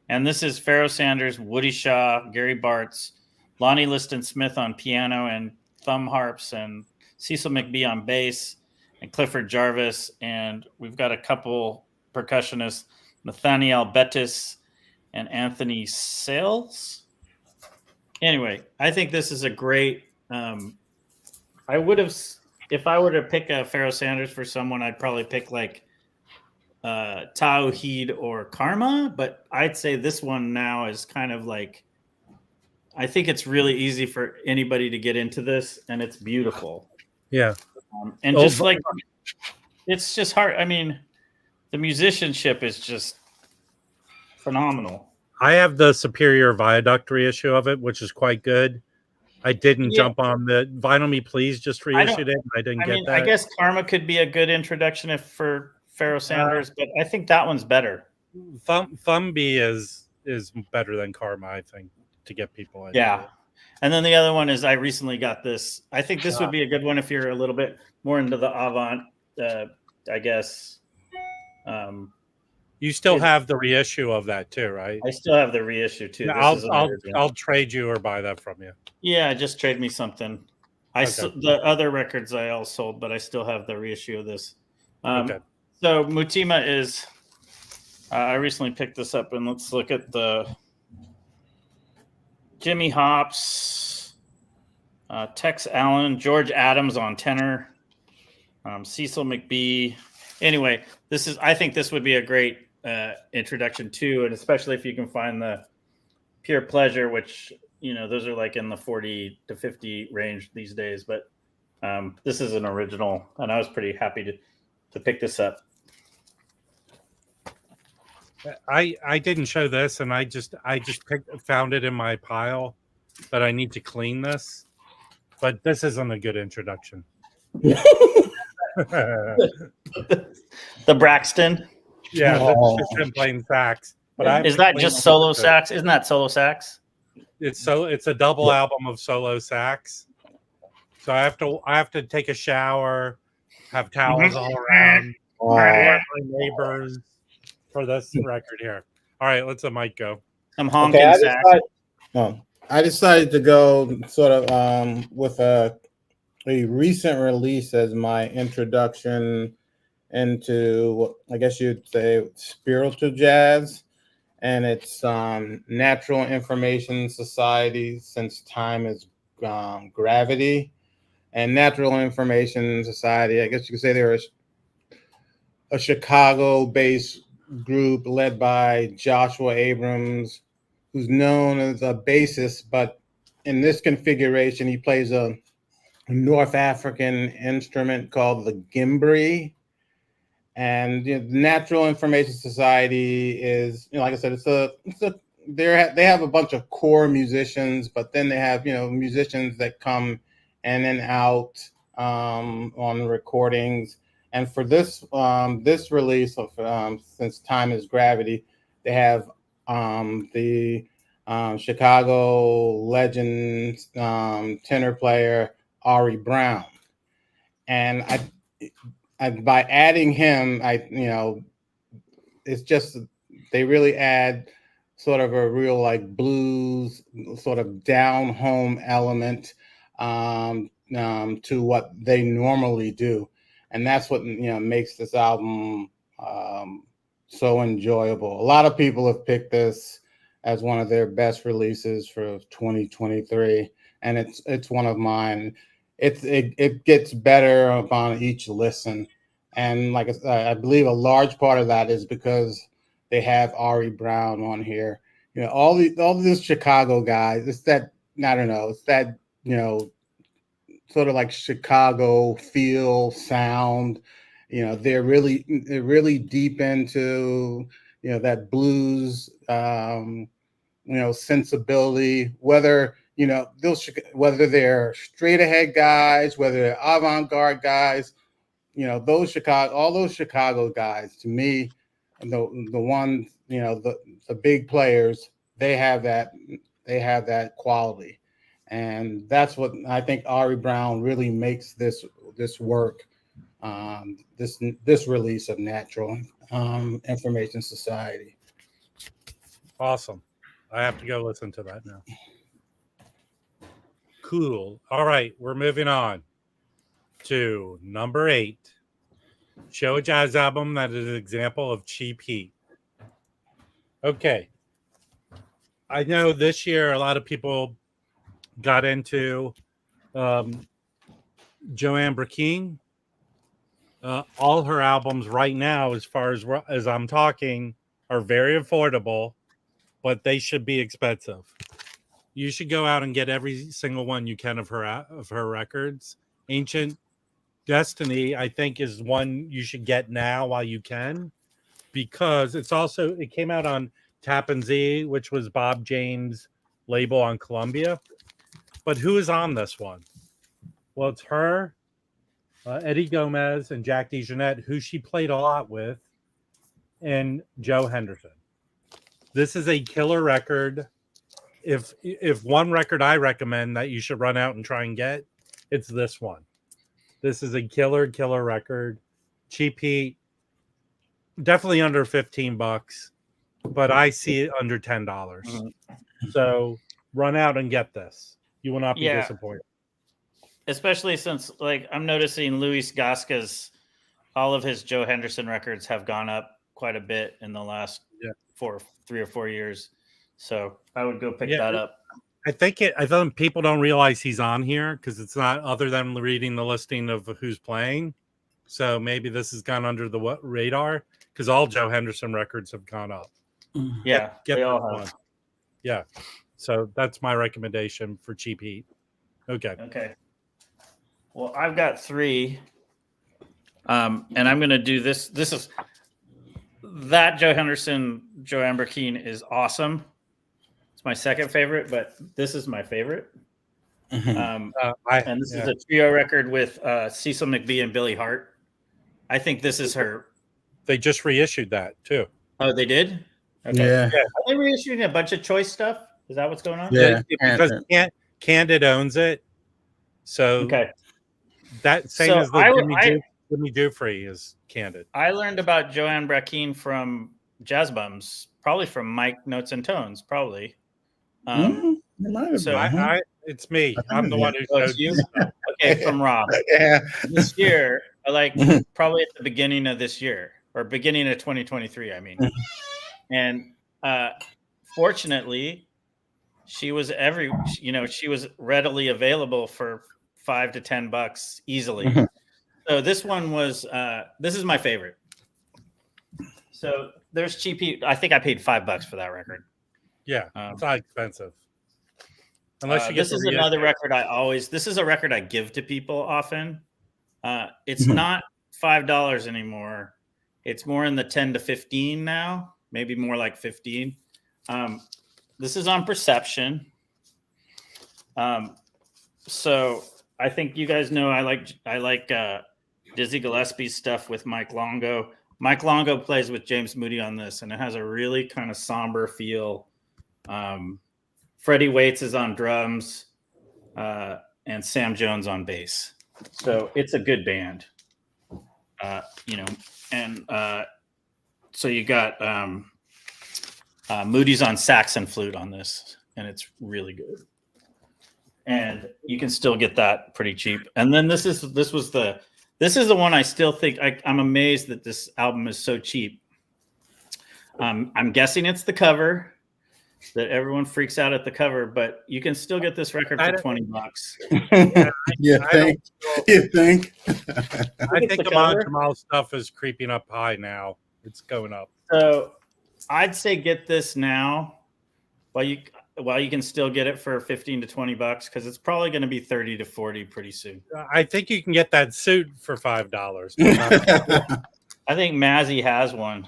And this is Pharoah Sanders, Woody Shaw, Gary Bartz, Lonnie Liston Smith on piano and thumb harps, and Cecil McBee on bass, and Clifford Jarvis. And we've got a couple percussionists, Nathaniel Bettis and Anthony Sales. Anyway, I think this is a great. I would have, if I were to pick a Pharoah Sanders for someone, I'd probably pick like Tawheed or Karma. But I'd say this one now is kind of like, I think it's really easy for anybody to get into this, and it's beautiful. Yeah. And just like, it's just hard. I mean, the musicianship is just phenomenal. I have the Superior Viaduct reissue of it, which is quite good. I didn't jump on the Vinyl Me Please just reissued it. I didn't get that. I guess Karma could be a good introduction for Pharoah Sanders, but I think that one's better. Thumby is better than Karma, I think, to get people into it. And then the other one is I recently got this. I think this would be a good one if you're a little bit more into the avant, I guess. You still have the reissue of that too, right? I still have the reissue too. I'll trade you or buy that from you. Yeah, just trade me something. The other records I all sold, but I still have the reissue of this. So Mutima is. I recently picked this up, and let's look at the Jimmy Hops, Tex Allen, George Adams on tenor, Cecil McBee. Anyway, I think this would be a great introduction too, and especially if you can find the Pure Pleasure, which those are like in the 40 to 50 range these days. But this is an original, and I was pretty happy to pick this up. I didn't show this, and I just found it in my pile, but I need to clean this. But this isn't a good introduction. The Braxton. Yeah, that's just him playing sax. But is that just solo sax? Isn't that solo sax? It's a double album of solo sax. So I have to take a shower, have towels all around, my neighbors for this record here. All right, let's mic go. I'm honking sax. I decided to go sort of with a recent release as my introduction into, I guess you'd say, spiritual jazz, and it's Natural Information Society, Since Time is Gravity. And Natural Information Society, I guess you could say they're a Chicago-based group led by Joshua Abrams, who's known as a bassist, but in this configuration, he plays a North African instrument called the gimbri. And the Natural Information Society is, like I said, they have a bunch of core musicians, but then they have musicians that come in and out on the recordings. And for this release of Since Time is Gravity, they have the Chicago legend tenor player Ari Brown, and I by adding him, it's just they really add sort of a real like blues sort of down home element to what they normally do, and that's what makes this album so enjoyable. A lot of people have picked this as one of their best releases for 2023, and it's one of mine. It gets better upon each listen, and like I believe a large part of that is because they have Ari Brown on here. All these Chicago guys. It's that, I don't know. It's that sort of like Chicago feel sound. They're really deep into that blues sensibility. Whether whether they're straight ahead guys, whether they're avant-garde guys, all those Chicago guys, to me, the ones, the big players, they have that quality, and that's what I think Ari Brown really makes this work. This release of Natural Information Society. Awesome. I have to go listen to that now. Cool. All right, we're moving on to number 8. Show a jazz album that is an example of cheap heat. Okay. I know this year a lot of people got into Joanne Brackeen. All her albums right now, as far as I'm talking, are very affordable, but they should be expensive. You should go out and get every single one you can of her records. Ancient Destiny, I think, is one you should get now while you can, because it came out on Tappan Zee, which was Bob James' label on Columbia. But who is on this one? Well, it's her, Eddie Gomez, and Jack DeJohnette, who she played a lot with, and Joe Henderson. This is a killer record. If one record I recommend that you should run out and try and get, it's this one. This is a killer record. Cheap heat, definitely under $15, but I see it under $10. Mm-hmm. So run out and get this. You will not be disappointed. Especially since, like, I'm noticing Luis Gasca's, all of his Joe Henderson records have gone up quite a bit in the last 3 or 4 years. So I would go pick that up. I think people don't realize he's on here because it's not other than reading the listing of who's playing. So maybe this has gone under the radar because all Joe Henderson records have gone up. Yeah, get they all one. have. Yeah. So that's my recommendation for cheap heat. Okay. Well, I've got 3. And I'm going to do this. This is that Joe Henderson, Joanne Brackeen is awesome. It's my second favorite, but this is my favorite. And this is a trio record with Cecil McBee and Billy Hart. I think this is her. They just reissued that too. Oh, they did? Okay. Yeah. Are they reissuing a bunch of Choice stuff? Is that what's going on? Yeah. Because Candid owns it. So that same as the Jimmy Dufresne is Candid. I learned about Joanne Brackeen from Jazz Bums, probably from Mike Notes and Tones, probably. It's me. I'm the one who showed you. Okay, from Rob. Yeah. This year, probably at the beginning of this year or beginning of 2023. I mean, and fortunately, she was she was readily available for $5 to $10 easily. So this one was this is my favorite. So there's cheap heat. I think I paid $5 for that record. Yeah, it's not expensive. Unless you get this is another record this is a record I give to people often. It's not $5 anymore. It's more in the 10 to 15 now, maybe more like 15. This is on Perception. So I think you guys know I like Dizzy Gillespie's stuff with Mike Longo. Mike Longo plays with James Moody on this, and it has a really kind of somber feel. Freddie Waits is on drums, and Sam Jones on bass. So it's a good band, so you got Moody's on sax and flute on this, and it's really good. And you can still get that pretty cheap. And then this is the one I still think I'm amazed that this album is so cheap. I'm guessing it's the cover that everyone freaks out at the cover, but you can still get this record for $20. You think? I think Jamal's stuff is creeping up high now. It's going up. So I'd say get this now while you can still get it for $15 to $20 because it's probably going to be 30 to 40 pretty soon. I think you can get that suit for $5. I think Mazzy has one.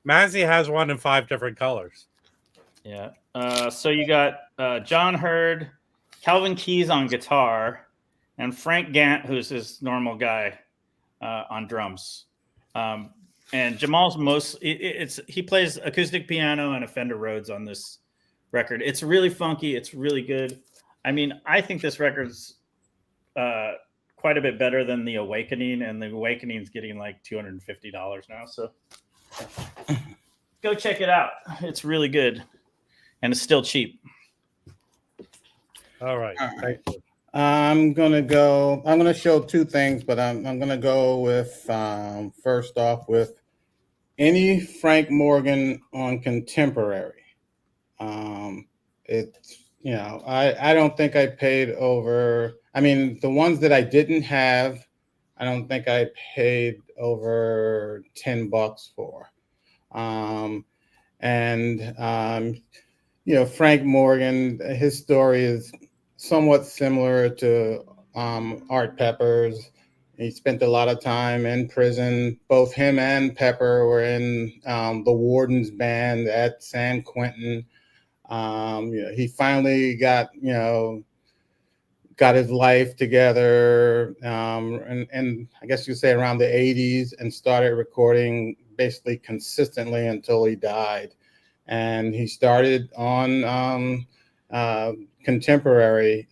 Mazzy has one in 5 different colors. Yeah. So you got John Hurd, Calvin Keys on guitar, and Frank Gant, who's his normal guy, on drums. And Jamal's he plays acoustic piano and a Fender Rhodes on this record. It's really funky. It's really good. I mean, I think this record's quite a bit better than the Awakening, and the Awakening's getting like $250 now. So go check it out. It's really good, and it's still cheap. All right. Thank you. I'm gonna show two things, but I'm gonna go with first off with any Frank Morgan on contemporary. It's, I don't think I paid over. I mean, the ones that I didn't have, I don't think I paid over $10 for. Frank Morgan, his story is somewhat similar to Art Pepper's. He spent a lot of time in prison. Both him and Pepper were in the Warden's band at San Quentin. He finally got his life together, and I guess you say around the 80s, and started recording basically consistently until he died. And he started on contemporary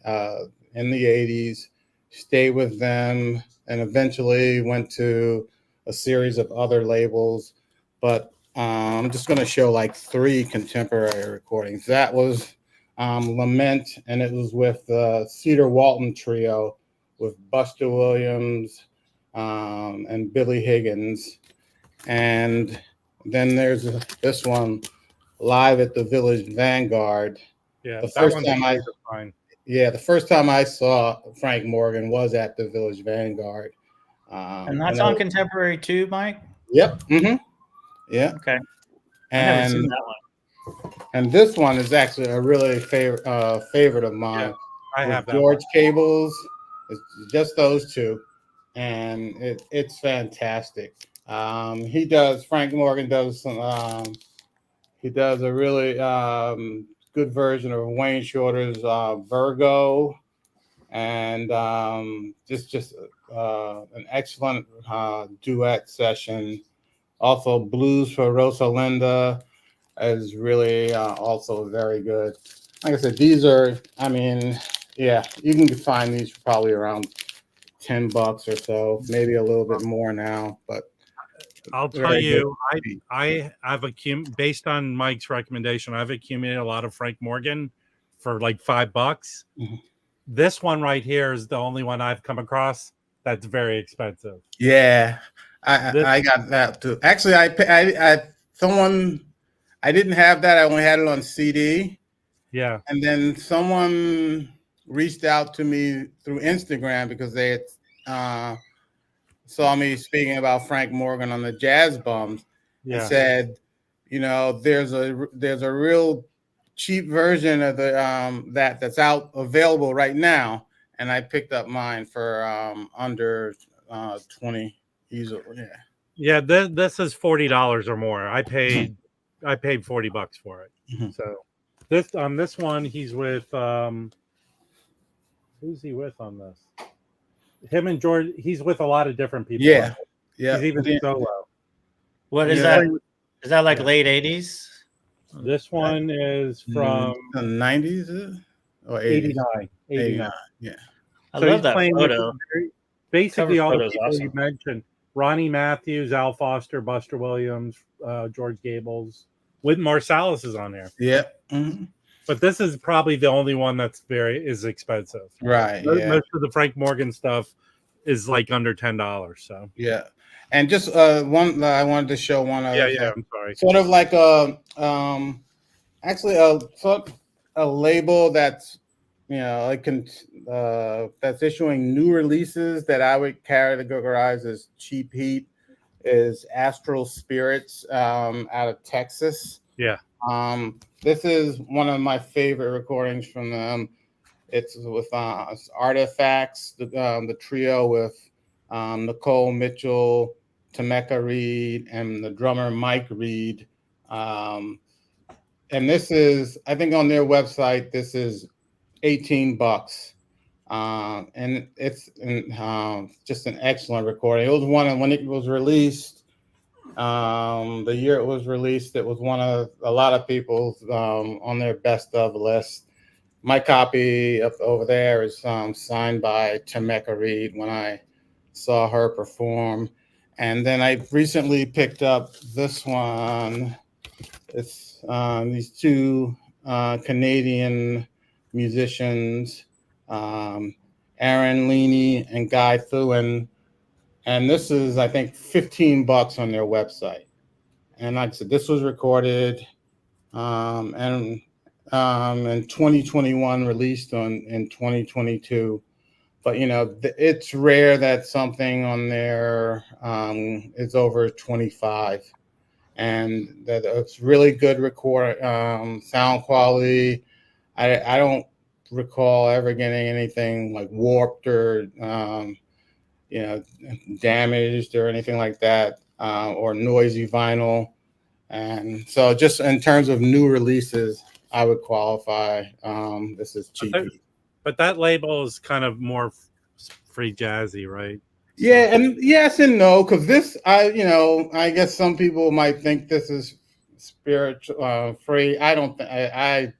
in the 80s, stayed with them, and eventually went to a series of other labels. But I'm just going to show like 3 contemporary recordings. That was Lament, and it was with the Cedar Walton Trio with Buster Williams and Billy Higgins. And then there's this one, Live at the Village Vanguard. Yeah, the first time I saw Frank Morgan was at the Village Vanguard. And that's on contemporary too, Mike? Yep. Mm-hmm. Yeah. Okay. I haven't seen that one. And this one is actually a really favorite of mine. Yeah, I have that George one. Cables. It's just those 2, and it's fantastic. Frank Morgan does some. He does a really good version of Wayne Shorter's Virgo, and just an excellent duet session. Also, Blues for Rosalinda is really also very good. Like I said, these are, you can find these probably around $10 or so, maybe a little bit more now, but I'll tell you, I've based on Mike's recommendation, I've accumulated a lot of Frank Morgan for like $5. Mm-hmm. This one right here is the only one I've come across that's very expensive. Yeah, I got that too. Actually, I didn't have that. I only had it on CD. Yeah, and then someone reached out to me through Instagram because they had saw me speaking about Frank Morgan on the Jazz Bums, and said, there's a real cheap version of the that's out available right now, and I picked up mine for under 20 easily. Yeah. This is $40 or more. I paid $40 for it. Mm-hmm. So this one he's with who's he with on this? Him and George, he's with a lot of different people. Yeah. He's even solo. What is that? Is that like late 80s? This one is from the 90s or 89. Yeah. I love that photo. Basically, all the people you mentioned: Ronnie Matthews, Al Foster, Buster Williams, George Gables. Wynton Marsalis is on there. Yeah. Mm-hmm. But this is probably the only one that's is expensive. Right. Most of the Frank Morgan stuff is like under $10. So yeah. And just one, I wanted to show one other thing. I'm sorry. Sort of like a label that's that's issuing new releases that I would categorize as cheap heat is Astral Spirits out of Texas. Yeah. This is one of my favorite recordings from them. It's with Artifacts, the trio with Nicole Mitchell, Tameka Reed, and the drummer Mike Reed. And this is, I think on their website, this is $18. And it's just an excellent recording. It was one when it was released. The year it was released, it was one of a lot of people's on their best of list. My copy over there is signed by Temeka Reed when I saw her perform. And then I recently picked up this one. It's these two Canadian musicians, Aaron Leaney and Guy Thuen. And this is, I think, $15 on their website. And like I said, this was recorded and in 2021, released in 2022. But it's rare that something on there is over 25, and that it's really good record sound quality. I don't recall ever getting anything like warped or damaged or anything like that, or noisy vinyl. And so just in terms of new releases, I would qualify this is cheap. But that label is kind of more free jazzy, right? Yeah, and yes and no, because this, I guess some people might think this is spiritual free. I don't think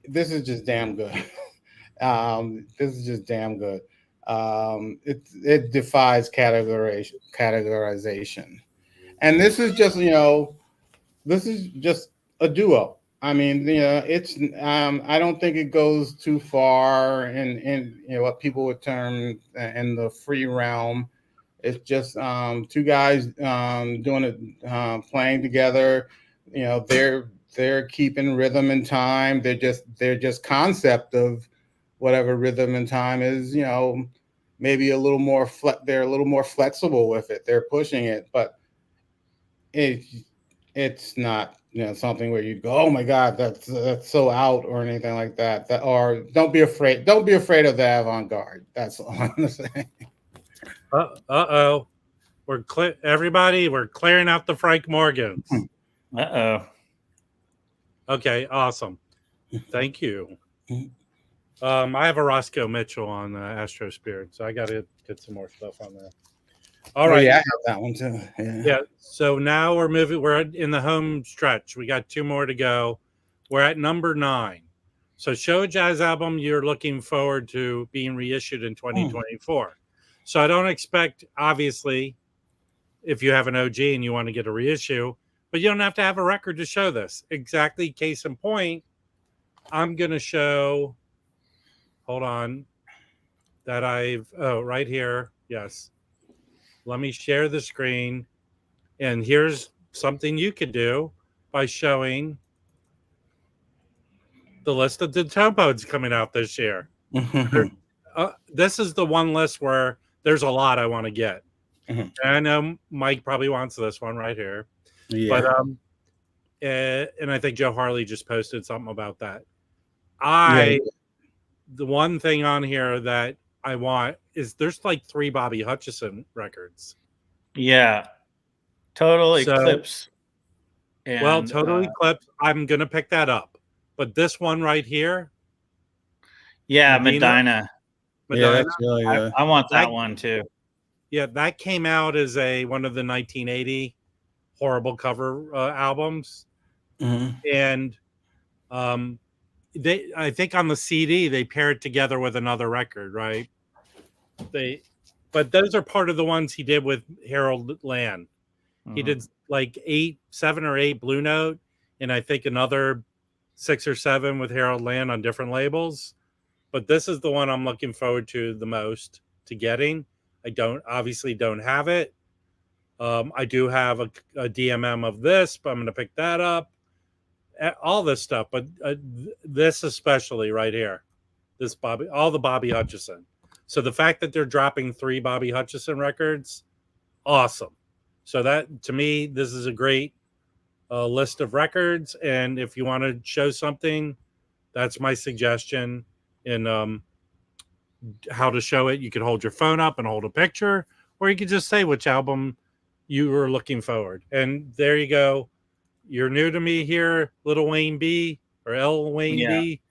this is just damn good. This is just damn good. It defies categorization. And this is just a duo. I mean, it's I don't think it goes too far in what people would term in the free realm. It's just two guys doing it, playing together. They're keeping rhythm and time. They're just concept of whatever rhythm and time is. Maybe a little more they're a little more flexible with it. They're pushing it, but it's not something where you'd go, oh my God, that's so out or anything like that. Or don't be afraid of the avant-garde. That's all I'm gonna say. Uh-oh. Everybody, we're clearing out the Frank Morgans. Uh-oh. Okay, awesome. Thank you. I have a Roscoe Mitchell on Astro Spirit, so I got to get some more stuff on there. All right. Yeah, I have that one too. Yeah. So now we're in the home stretch. We got 2 more to go. We're at number 9. So show a jazz album you're looking forward to being reissued in 2024. So I don't expect, obviously, if you have an OG and you want to get a reissue, but you don't have to have a record to show this. Exactly. Case in point, I'm going to show, hold on, that right here. Yes. Let me share the screen. And here's something you could do by showing the list of the Topodes coming out this year. This is the one list where there's a lot I want to get. And I know Mike probably wants this one right here. Yeah. But and I think Joe Harley just posted something about that. The one thing on here that I want is there's like 3 Bobby Hutcherson records. Yeah. Total Eclipse. And, Total Eclipse, I'm going to pick that up. But this one right here. Yeah, Medina. Yeah, that's really good. I want that one too. Yeah, that came out as one of the 1980 horrible cover albums. And I think on the CD they pair it together with another record, right? But those are part of the ones he did with Harold Land. He did like 7 or 8 Blue Note, and I think another 6 or 7 with Harold Land on different labels. But this is the one I'm looking forward to the most to getting. I obviously don't have it. I do have a DMM of this, but I'm going to pick that up. All this stuff, but this especially right here, all the Bobby Hutcherson. So the fact that they're dropping 3 Bobby Hutcherson records, awesome. So that, to me, this is a great list of records. And if you want to show something, that's my suggestion in how to show it. You could hold your phone up and hold a picture, or you could just say which album you were looking forward. And there you go. You're new to me here, Little Wayne B or L Wayne B.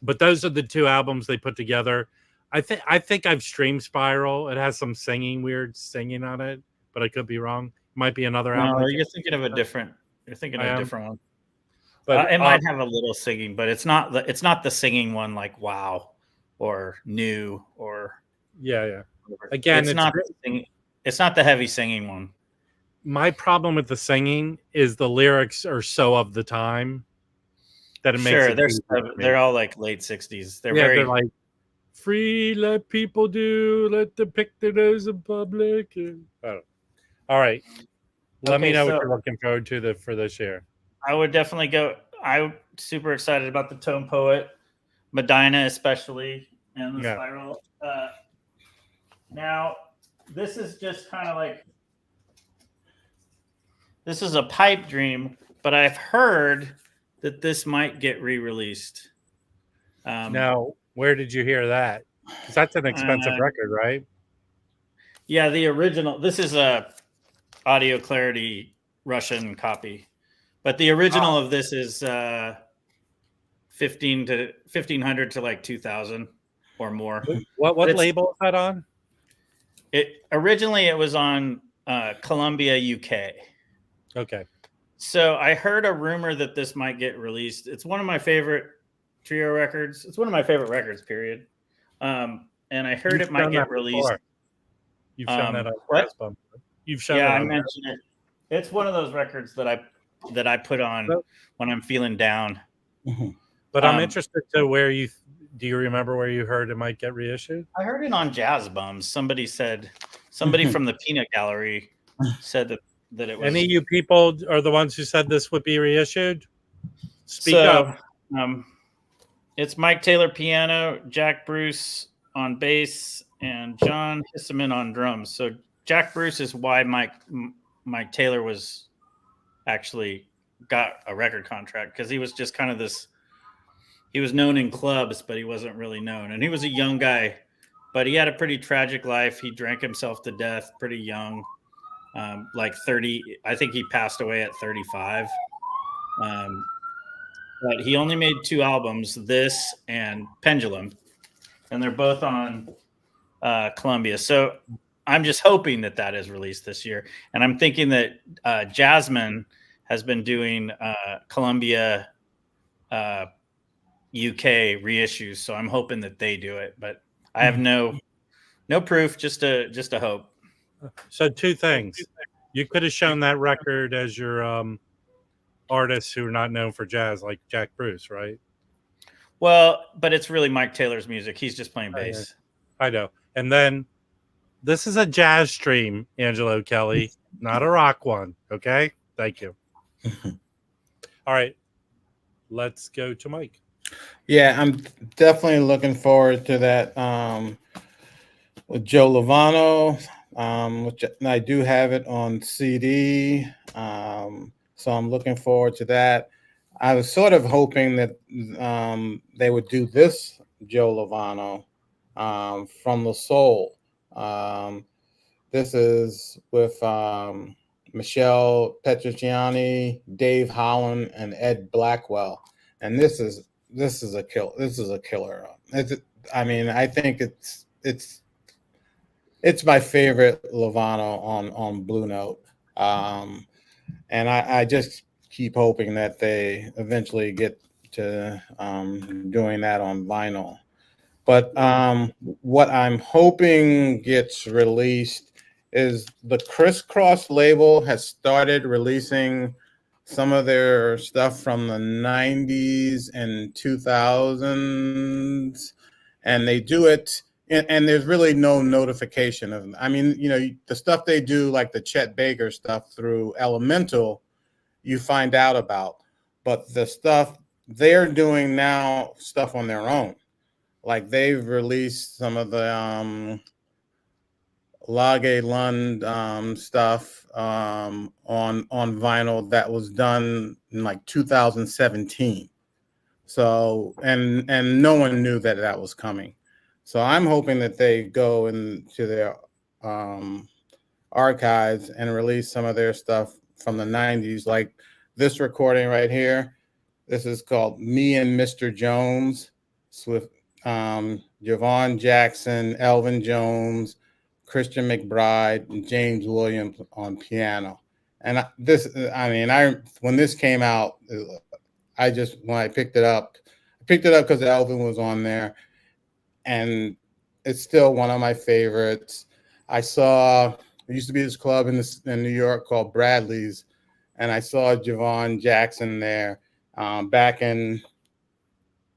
But those are the two albums they put together. I think I've streamed Spiral. It has some weird singing on it, but I could be wrong. Might be another album. No, you're thinking of a different. You're thinking of I a am. different one. But It might have a little singing, but it's not the singing one like wow or new or yeah. Again, it's not the heavy singing one. My problem with the singing is the lyrics are so of the time that it makes Sure, it they're all like late 60s. they're like free, let people do, let them pick their nose in public. All right. Let me know what you're looking forward to for this year. I would definitely go. I'm super excited about the Tone Poet, Medina especially, and the Spiral. Now, this is just kind of like, this is a pipe dream, but I've heard that this might get re-released. Now, where did you hear that? Because that's an expensive record, right? Yeah, the original. This is a Audio Clarity Russian copy, but the original of this is 1,500 to like 2,000 or more. What label is that on? Originally it was on Columbia UK. Okay. So I heard a rumor that this might get released. It's one of my favorite trio records. It's one of my favorite records, period. And I heard it might get released. Before. You've shown that on Brass Bump. You've shown I mentioned it. It's one of those records that I put on when I'm feeling down. But I'm interested to where do you remember where you heard it might get reissued? I heard it on Jazz Bums. Somebody from the Peanut Gallery said that it was. Any of you people are the ones who said this would be reissued? Speak up. It's Mike Taylor piano, Jack Bruce on bass, and John Hisseman on drums. So Jack Bruce is why Mike Taylor was actually got a record contract, because he was just kind of this. He was known in clubs, but he wasn't really known. And he was a young guy, but he had a pretty tragic life. He drank himself to death pretty young, like 30. I think he passed away at 35. But he only made 2 albums, this and Pendulum, and they're both on Columbia. So I'm just hoping that is released this year. And I'm thinking that Jasmine has been doing Columbia UK reissues, so I'm hoping that they do it, but I have no proof, just a hope. So 2 things. You could have shown that record as your artists who are not known for jazz, like Jack Bruce, right? Well, but it's really Mike Taylor's music. He's just playing bass. I know. And then this is a jazz stream, Angelo Kelly, not a rock one. Okay? Thank you. All right. Let's go to Mike. Yeah, I'm definitely looking forward to that with Joe Lovano, which I do have it on CD. So I'm looking forward to that. I was sort of hoping that they would do this Joe Lovano from the Soul. This is with Michelle Petrucciani, Dave Holland, and Ed Blackwell, and this is a kill. This is a killer. I think it's my favorite Lovano on Blue Note, and I just keep hoping that they eventually get to doing that on vinyl. But what I'm hoping gets released is the Crisscross label has started releasing some of their stuff from the 90s and 2000s, and they do it, and there's really no notification of them. I mean, the stuff they do, like the Chet Baker stuff through Elemental, you find out about, but the stuff they're doing now, stuff on their own. Like they've released some of the Lage Lund stuff on vinyl that was done in like 2017. So and no one knew that was coming. So I'm hoping that they go into their archives and release some of their stuff from the 90s, like this recording right here. This is called Me and Mr. Jones. with Javon Jackson, Elvin Jones, Christian McBride, and James Williams on piano. And when this came out, when I picked it up because Elvin was on there, and it's still one of my favorites. There used to be this club in New York called Bradley's, and I saw Javon Jackson there back in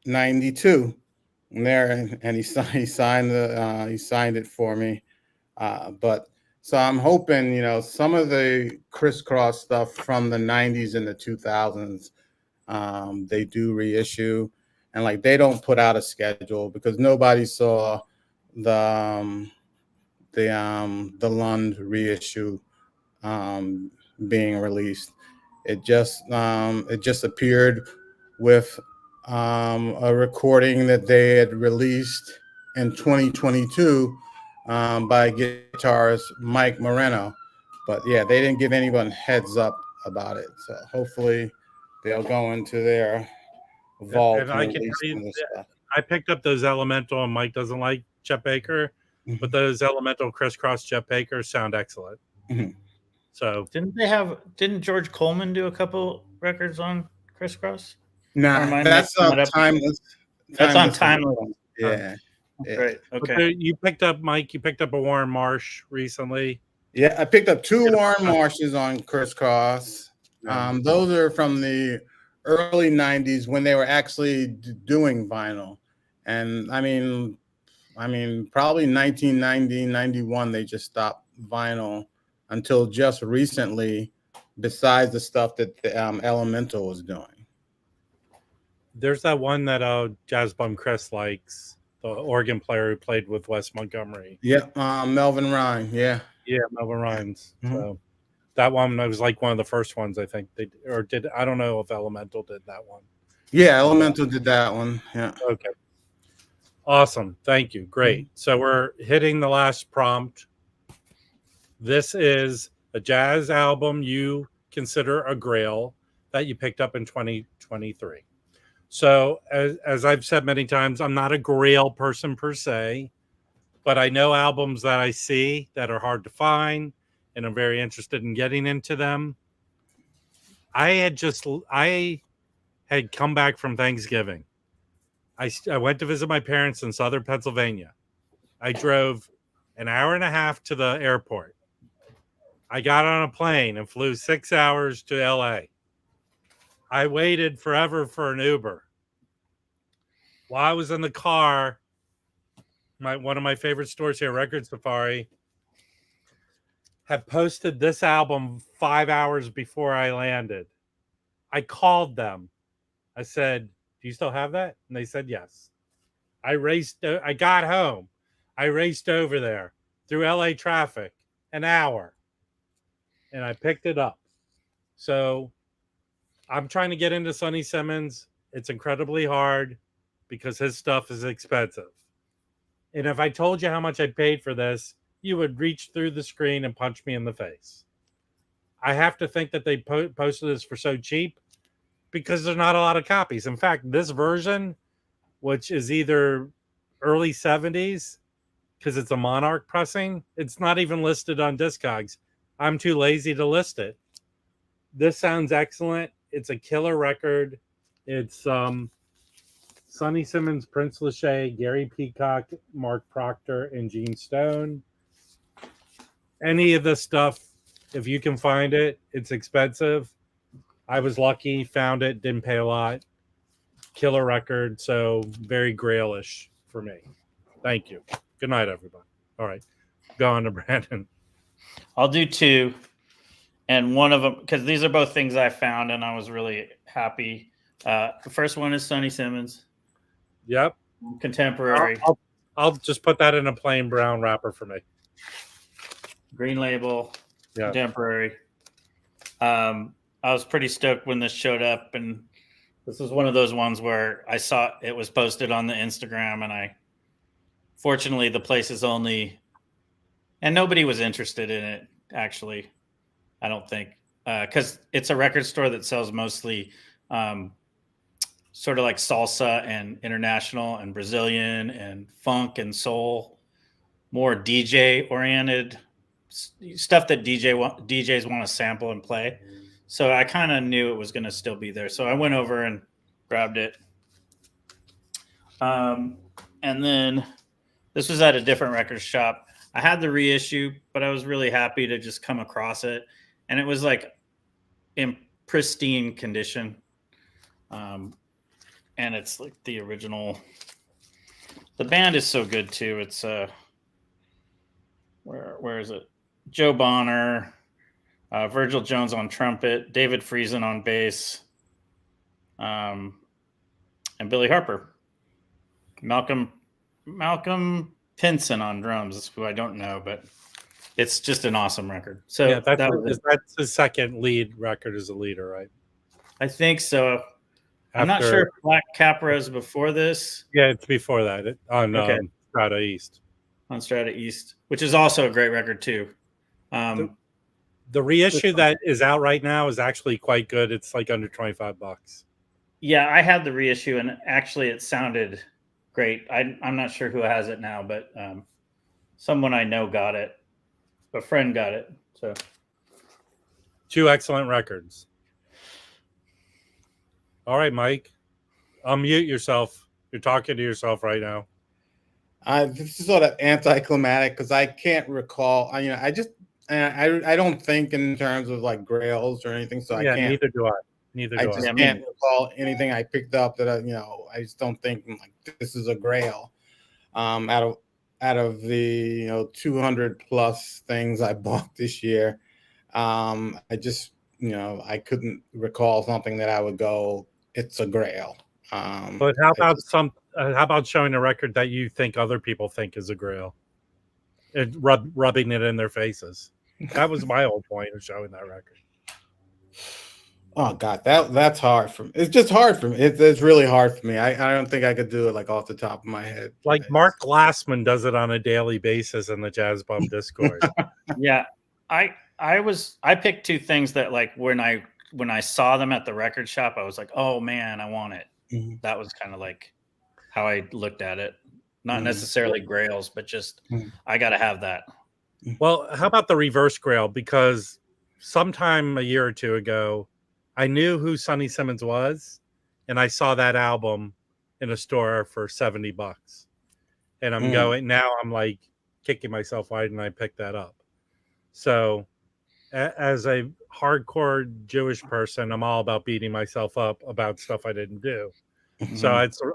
'92. And he signed it for me. So I'm hoping, some of the crisscross stuff from the '90s and the 2000s, they do reissue, and like they don't put out a schedule because nobody saw the Lund reissue being released. It just appeared with a recording that they had released in 2022 by guitarist Mike Moreno. But yeah, they didn't give anyone heads up about it. So hopefully they'll go into their vault And I can tell you, I picked up those Elemental, and Mike doesn't like Chet Baker, but those Elemental crisscross Chet Baker sound excellent. Mm-hmm. So didn't George Coleman do a couple records on crisscross? No, that's Timeless. That's on Timeless. Yeah. Great. Okay. You picked up, Mike, a Warren Marsh recently. Yeah, I picked up 2 Warren Marshes on crisscross. Those are from the early 90s when they were actually doing vinyl. And I mean, probably 1990, 91, they just stopped vinyl until just recently, besides the stuff that the Elemental was doing. There's that one that Jazz Bum Chris likes, the organ player who played with Wes Montgomery. Yeah, Melvin Ryan. Yeah, Melvin Ryan's. Mm-hmm. So that one was like one of the first ones I think I don't know if Elemental did that one. Yeah, Elemental did that one. Yeah. Okay. Awesome. Thank you. Great. So we're hitting the last prompt. This is a jazz album you consider a grail that you picked up in 2023. So as I've said many times, I'm not a grail person per se, but I know albums that I see that are hard to find, and I'm very interested in getting into them. I had come back from Thanksgiving. I went to visit my parents in Southern Pennsylvania. I drove an hour and a half to the airport. I got on a plane and flew 6 hours to LA. I waited forever for an Uber. While I was in the car, one of my favorite stores here, Record Safari, had posted this album 5 hours before I landed. I called them. I said, "Do you still have that?" And they said yes. I got home. I raced over there through LA traffic, an hour, and I picked it up. So I'm trying to get into Sonny Simmons. It's incredibly hard because his stuff is expensive. And if I told you how much I paid for this, you would reach through the screen and punch me in the face. I have to think that they posted this for so cheap because there's not a lot of copies. In fact, this version, which is either early 70s, because it's a Monarch pressing, it's not even listed on Discogs. I'm too lazy to list it. This sounds excellent. It's a killer record. It's Sonny Simmons, Prince Lachey, Gary Peacock, Mark Proctor, and Gene Stone. Any of this stuff, if you can find it, it's expensive. I was lucky, found it, didn't pay a lot. Killer record, so very grailish for me. Thank you. Good night, everybody. All right, go on to Brandon. I'll do 2. And one of them, because these are both things I found and I was really happy. The first one is Sonny Simmons. Yep. Contemporary. I'll just put that in a plain brown wrapper for me. Green label. Yeah. Contemporary. I was pretty stoked when this showed up, and this is one of those ones where I saw it was posted on the Instagram, and fortunately the place is only, and nobody was interested in it, actually. I don't think, because it's a record store that sells mostly sort of like salsa and international and Brazilian and funk and soul, more DJ oriented stuff that DJs want to sample and play. So I kind of knew it was going to still be there. So I went over and grabbed it. And then this was at a different record shop. I had the reissue, but I was really happy to just come across it. And it was like in pristine condition. And it's like the original. The band is so good too. It's where is it? Joe Bonner, Virgil Jones on trumpet, David Friesen on bass, and Billy Harper. Malcolm Pinson on drums, who I don't know, but it's just an awesome record. So yeah, that's his second lead record as a leader, right? I think so. I'm not sure if Black Capra is before this. Yeah, it's before that on Strata East. On Strata East, which is also a great record too. The reissue that is out right now is actually quite good. It's like under $25. Yeah, I had the reissue, and actually, it sounded great. I'm not sure who has it now, but someone I know got it. A friend got it. So, 2 excellent records. All right, Mike, unmute yourself. You're talking to yourself right now. This is sort of anticlimactic because I can't recall. I don't think in terms of like grails or anything. So yeah, I can't. Neither do I. I just can't recall anything I picked up that I just don't think like this is a grail. Out of the 200 plus things I bought this year, I just I couldn't recall something that I would go, it's a grail. But how about showing a record that you think other people think is a grail, and rubbing it in their faces? That was my whole point of showing that record. Oh God, that's hard for me. It's just hard for me. It's really hard for me. I don't think I could do it like off the top of my head. Like Mark Glassman does it on a daily basis in the Jazz Bum Discord. Yeah, I picked 2 things that like when I saw them at the record shop, I was like, oh man, I want it. Mm-hmm. That was kind of like how I looked at it. Not necessarily grails, but just I got to have that. Well, how about the reverse grail? Because sometime a year or 2 ago, I knew who Sonny Simmons was, and I saw that album in a store for $70. And I'm like kicking myself, why didn't I pick that up? So as a hardcore Jewish person, I'm all about beating myself up about stuff I didn't do. Mm-hmm. So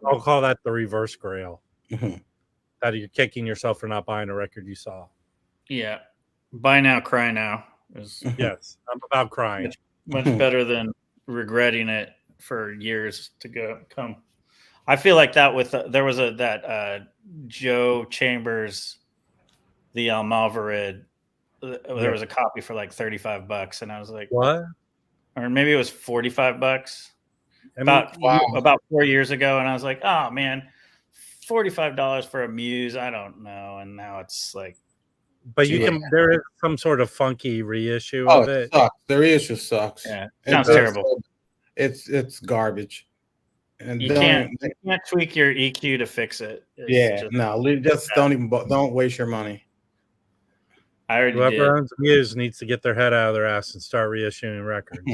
I'll call that the reverse grail. Mm-hmm. That you're kicking yourself for not buying a record you saw. Yeah. Buy now, cry now. Yes, I'm about crying. Much better than regretting it for years to come. I feel like that there was that Joe Chambers, the Almovared. There was a copy for like $35, and I was like, "What?" Or maybe it was $45. About 4 years ago, and I was like, "Oh man, $45 for a Muse? I don't know." And now it's like, but there is some sort of funky reissue of it. Sucks. The reissue sucks. Yeah, it sounds terrible. It's garbage. And you can't tweak your EQ to fix it. Don't waste your money. I already Whoever did. owns Muse needs to get their head out of their ass and start reissuing records.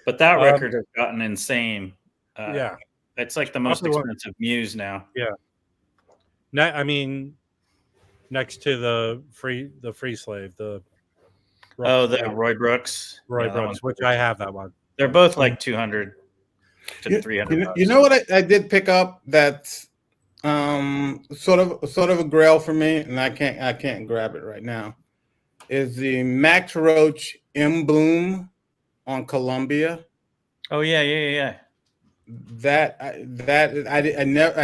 But that record has gotten insane. Yeah, it's like the most expensive Muse now. Yeah. Next to the Free Slave, the Roy Brooks, Brooks, which I have that one. They're both like 200 to $300. You know what I did pick up that's sort of a grail for me, and I can't grab it right now, is the Max Roach M Bloom on Columbia. Oh yeah. I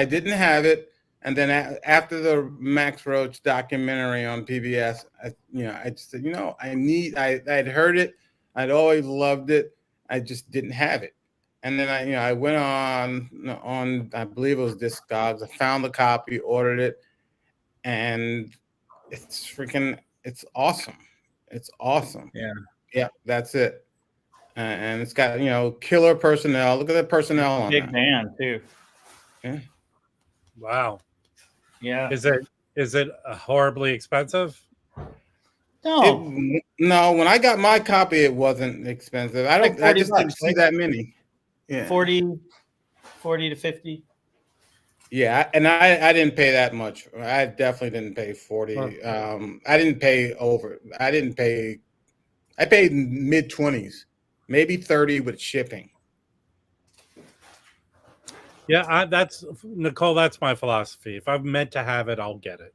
didn't have it. And then after the Max Roach documentary on PBS, I just said, I'd heard it. I'd always loved it. I just didn't have it. And then I went on, I believe it was Discogs. I found the copy, ordered it, and it's awesome. It's awesome. Yeah. Yeah, that's it. and it's got killer personnel. Look at the personnel on Big that. band too. Yeah. Wow. Yeah. Is it horribly expensive? No. No, when I got my copy, it wasn't expensive. I Like just didn't $40, see right? that many. Yeah. 40 to 50. Yeah, and I didn't pay that much. I definitely didn't pay 40. I didn't pay over. I paid mid-20s, maybe 30 with shipping. Yeah, that's Nicole. That's my philosophy. If I'm meant to have it, I'll get it.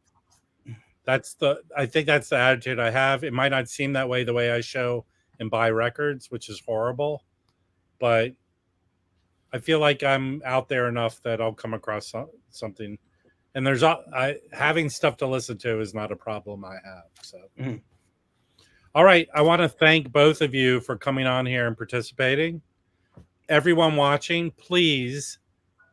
I think that's the attitude I have. It might not seem that way I show and buy records, which is horrible, but I feel like I'm out there enough that I'll come across something. And having stuff to listen to is not a problem I have. So, All right, I want to thank both of you for coming on here and participating. Everyone watching, please.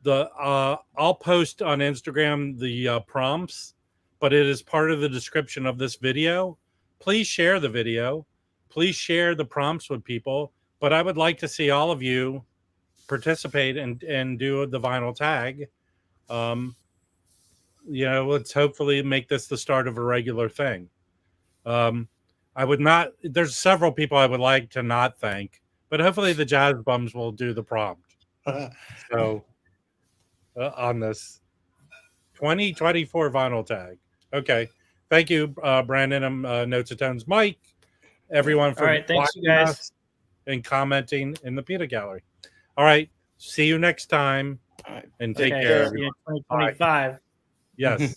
I'll post on Instagram the prompts, but it is part of the description of this video. Please share the video. Please share the prompts with people. But I would like to see all of you participate and do the vinyl tag. Let's hopefully make this the start of a regular thing. There's several people I would like to not thank, but hopefully the Jazz Bums will do the prompt. So on this 2024 vinyl tag. Okay. Thank you, Brandon and Notes and Tones, Mike, everyone for thanks, you watching guys. us and commenting in the Peanut Gallery. All right. See you next time and take care. See you in 2025. Yes.